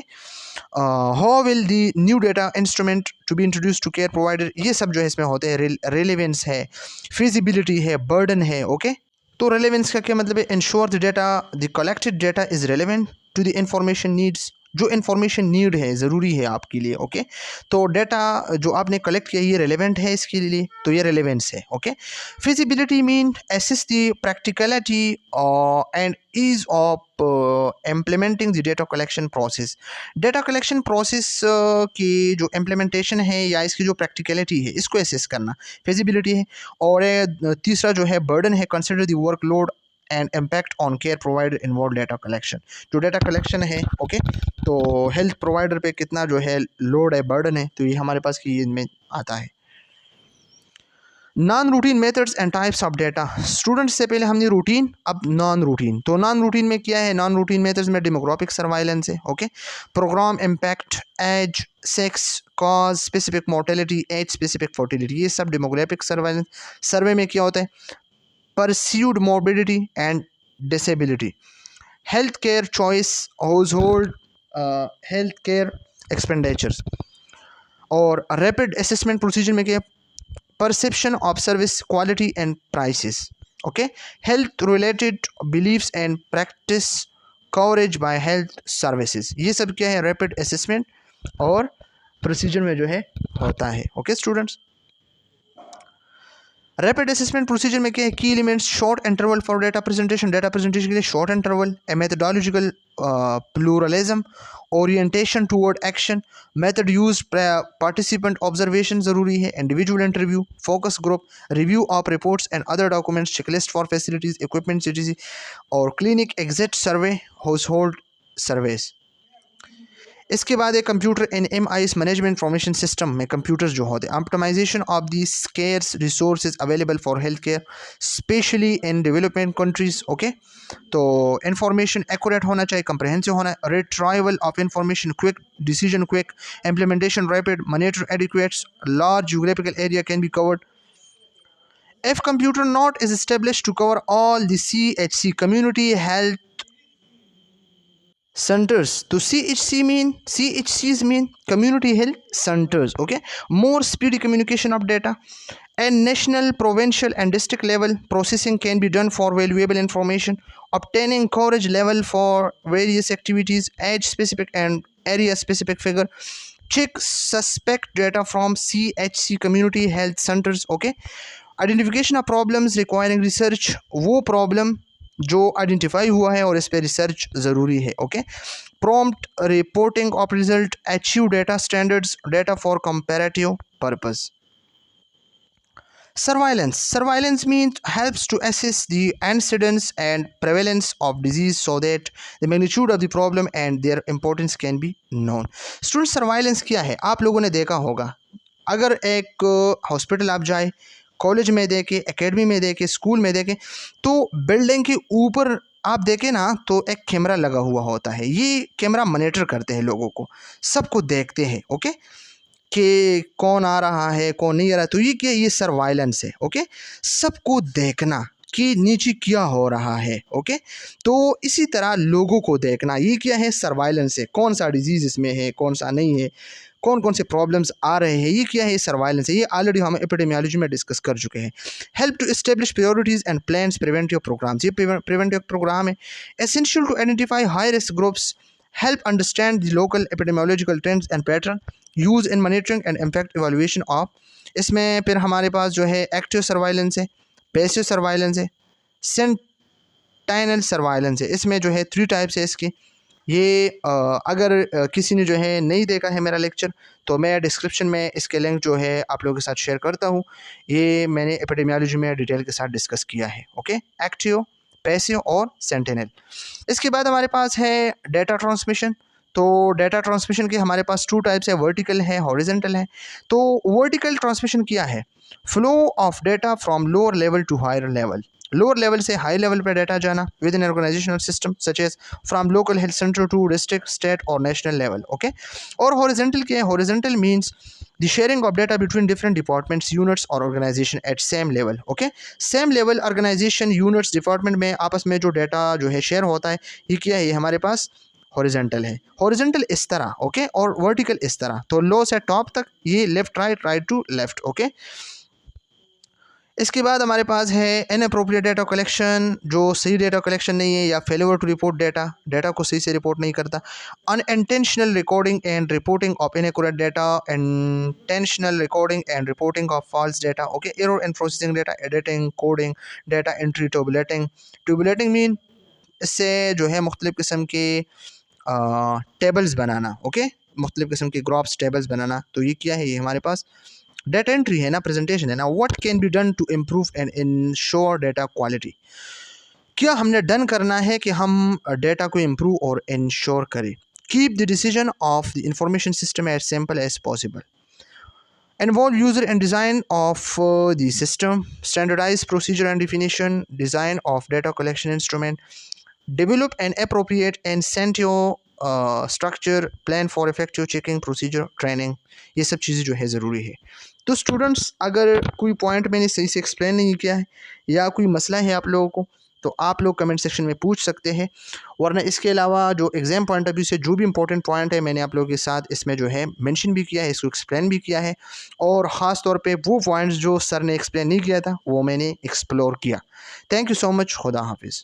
how will the new data instrument to be introduce to care provider, ये सब जो है इसमें होते हैं। रेलेवेंस है, फिजिबिलिटी है, बर्डन है। ओके, तो रेलेवेंस का क्या मतलब है, ensure the data, the collected data is relevant to the information needs, जो इन्फॉर्मेशन नीड है, ज़रूरी है आपके लिए। ओके, तो डेटा जो आपने कलेक्ट किया ये रेलेवेंट है इसके लिए, तो ये रेलेवेंस है। Okay, feasibility mean assist the practicality and ease of implementing the data collection process, data collection process की जो इम्प्लीमेंटेशन है या इसकी जो प्रैक्टिकलिटी है, इसको असेस करना, फिजिबिलिटी है। और तीसरा जो है बर्डन है, consider the workload and impact on care provider involve data collection, जो डेटा कलेक्शन है, ओके, तो हेल्थ प्रोवाइडर पे कितना जो है लोड है, बर्डन है, तो ये हमारे पास की इनमें आता है। Non routine methods and types of data, students से पहले हमने रूटीन, अब नॉन रूटीन। तो नॉन रूटीन में क्या है, नॉन रूटीन मेथड्स में डेमोग्राफिक सर्वाइलेंस है, okay, program impact, age, sex, cause, specific mortality, age specific fertility, ये सब डेमोग्राफिक सर्वाइलेंस। सर्वे में क्या होता है, perceived morbidity and disability, health care choice, household health care expenditures. और rapid assessment procedure में क्या, perception of service quality and prices, okay, health related beliefs and practice coverage by health services, ये सब क्या है, rapid assessment और procedure में जो है होता है। Okay students, rapid assessment procedure में क्या है, key elements, short interval for data presentation, data presentation के लिए short interval, a methodological pluralism, orientation toward action, method use, participant observation ज़रूरी है, individual interview, focus group, review of reports and other documents, checklist for facilities, equipment, cities, और clinic exit survey, household surveys. इसके बाद एक computer in MIS management information system में computers जो होते हैं, optimization of the scarce resources available for health care specially in development countries. Okay, तो information accurate होना चाहिए, कंप्रहेंसिव होना, retrieval of information quick, decision quick, implementation rapid, monitor adequates, large geographical area can be covered. If computer node is established to cover all the CHC community health centers, तो CHCs mean community health centers, okay, more speedy communication of data and national, provincial and district level processing can be done for valuable information, obtaining coverage level for various activities, age specific and area specific figure, check suspect data from CHC community health centers, okay, identification of problems requiring research, वो problem जो identify हुआ है और इस पर research ज़रूरी है। Okay, prompt reporting of result, achieve data standards, data for comparative purpose. Surveillance means helps to assess the incidence and prevalence of disease so that the magnitude of the problem and their importance can be known. Student, surveillance क्या है? आप लोगों ने देखा होगा, अगर एक hospital आप जाए, कॉलेज में देखें, एकेडमी में देखें, स्कूल में देखें, तो बिल्डिंग के ऊपर आप देखें ना तो एक कैमरा लगा हुआ होता है। ये कैमरा मॉनिटर करते हैं लोगों को, सबको देखते हैं। ओके, कि कौन आ रहा है, कौन नहीं आ रहा है। तो ये क्या, ये सर्वाइलेंस है। ओके, सबको देखना कि नीचे क्या हो रहा है। ओके, तो इसी तरह लोगों को देखना, ये क्या है, सर्वाइलेंस है। कौन सा डिजीज़ इसमें है, कौन सा नहीं है, कौन कौन से प्रॉब्लम्स आ रहे हैं, ये क्या है, सर्वाइलेंस है। ये ऑलरेडी हम एपिडेमियोलॉजी में डिस्कस कर चुके हैं। Help to establish priorities and plans preventive programs, ये प्रिवेंटिव प्रोग्राम है। Essential to identify high risk groups, help understand the local epidemiological trends and pattern, use in monitoring and impact evaluation of। इसमें फिर हमारे पास जो है active surveillance है, passive surveillance है, सेंटाइनल सर्वाइलेंस है। इसमें जो है 3 टाइप्स है इसकी। ये अगर किसी ने जो है नहीं देखा है मेरा लेक्चर, तो मैं डिस्क्रिप्शन में इसके लिंक जो है आप लोगों के साथ शेयर करता हूँ। ये मैंने एपिडेमियोलॉजी में डिटेल के साथ डिस्कस किया है। ओके, एक्टिव, पैसिव और सेंटिनल। इसके बाद हमारे पास है डेटा ट्रांसमिशन। तो डेटा ट्रांसमिशन के हमारे पास 2 टाइप्स है, वर्टिकल है, हॉरिजेंटल है। तो वर्टिकल ट्रांसमिशन क्या है? Flow of data from lower level to higher level, lower level से हाई लेवल पर डाटा जाना within organizational system such as from local health center to district, state और national level. Okay, और horizontal क्या है? Horizontal means the sharing of data between different departments, units और organization at same level। okay, same level organization, units, department में आपस में जो data जो है शेयर होता है, ये क्या है, ये हमारे पास हॉरिजेंटल है। हॉरिजेंटल इस तरह, ओके, और वर्टिकल इस तरह। तो लो से टॉप तक, ये left right, right to left. Okay, इसके बाद हमारे पास है इनअप्रोप्रिएट डेटा कलेक्शन, जो सही डेटा कलेक्शन नहीं है या failure to report data, data को सही से रिपोर्ट नहीं करता। Unintentional recording and reporting of inaccurate data, intentional recording and reporting of false data. Okay, error in processing data, editing, coding, data entry, tabulating. Tabulating mean इससे जो है मुख्तलिफ़ किस्म के टेबल्स बनाना। ओके, मुख्तलिफ़ किस्म के ग्राफ्स, टेबल्स बनाना। तो ये क्या है, ये हमारे पास डेटा एंट्री है ना, प्रेजेंटेशन है ना। What can be done to improve and ensure data quality, क्या हमने डन करना है कि हम डेटा को इम्प्रूव और इंश्योर करें। Keep the decision of the information system as simple as possible. Involve user and design of the system, standardize procedure and definition, design of data collection instrument, develop an appropriate and sentio structure plan for effective checking procedure training। ये सब चीज़ें जो है ज़रूरी है। तो students, अगर कोई पॉइंट मैंने सही से एक्सप्लेन नहीं किया है या कोई मसला है आप लोगों को, तो आप लोग कमेंट सेक्शन में पूछ सकते हैं। वरना इसके अलावा जो एग्ज़ाम पॉइंट ऑफ व्यू से जो भी इंपॉर्टेंट पॉइंट है, मैंने आप लोगों के साथ इसमें जो है मेंशन भी किया है, इसको एक्सप्लेन भी किया है। और ख़ास तौर पे वो पॉइंट्स जो सर ने एक्सप्लेन नहीं किया था, वो मैंने एक्सप्लोर किया। Thank you so much. खुदा हाफिज़।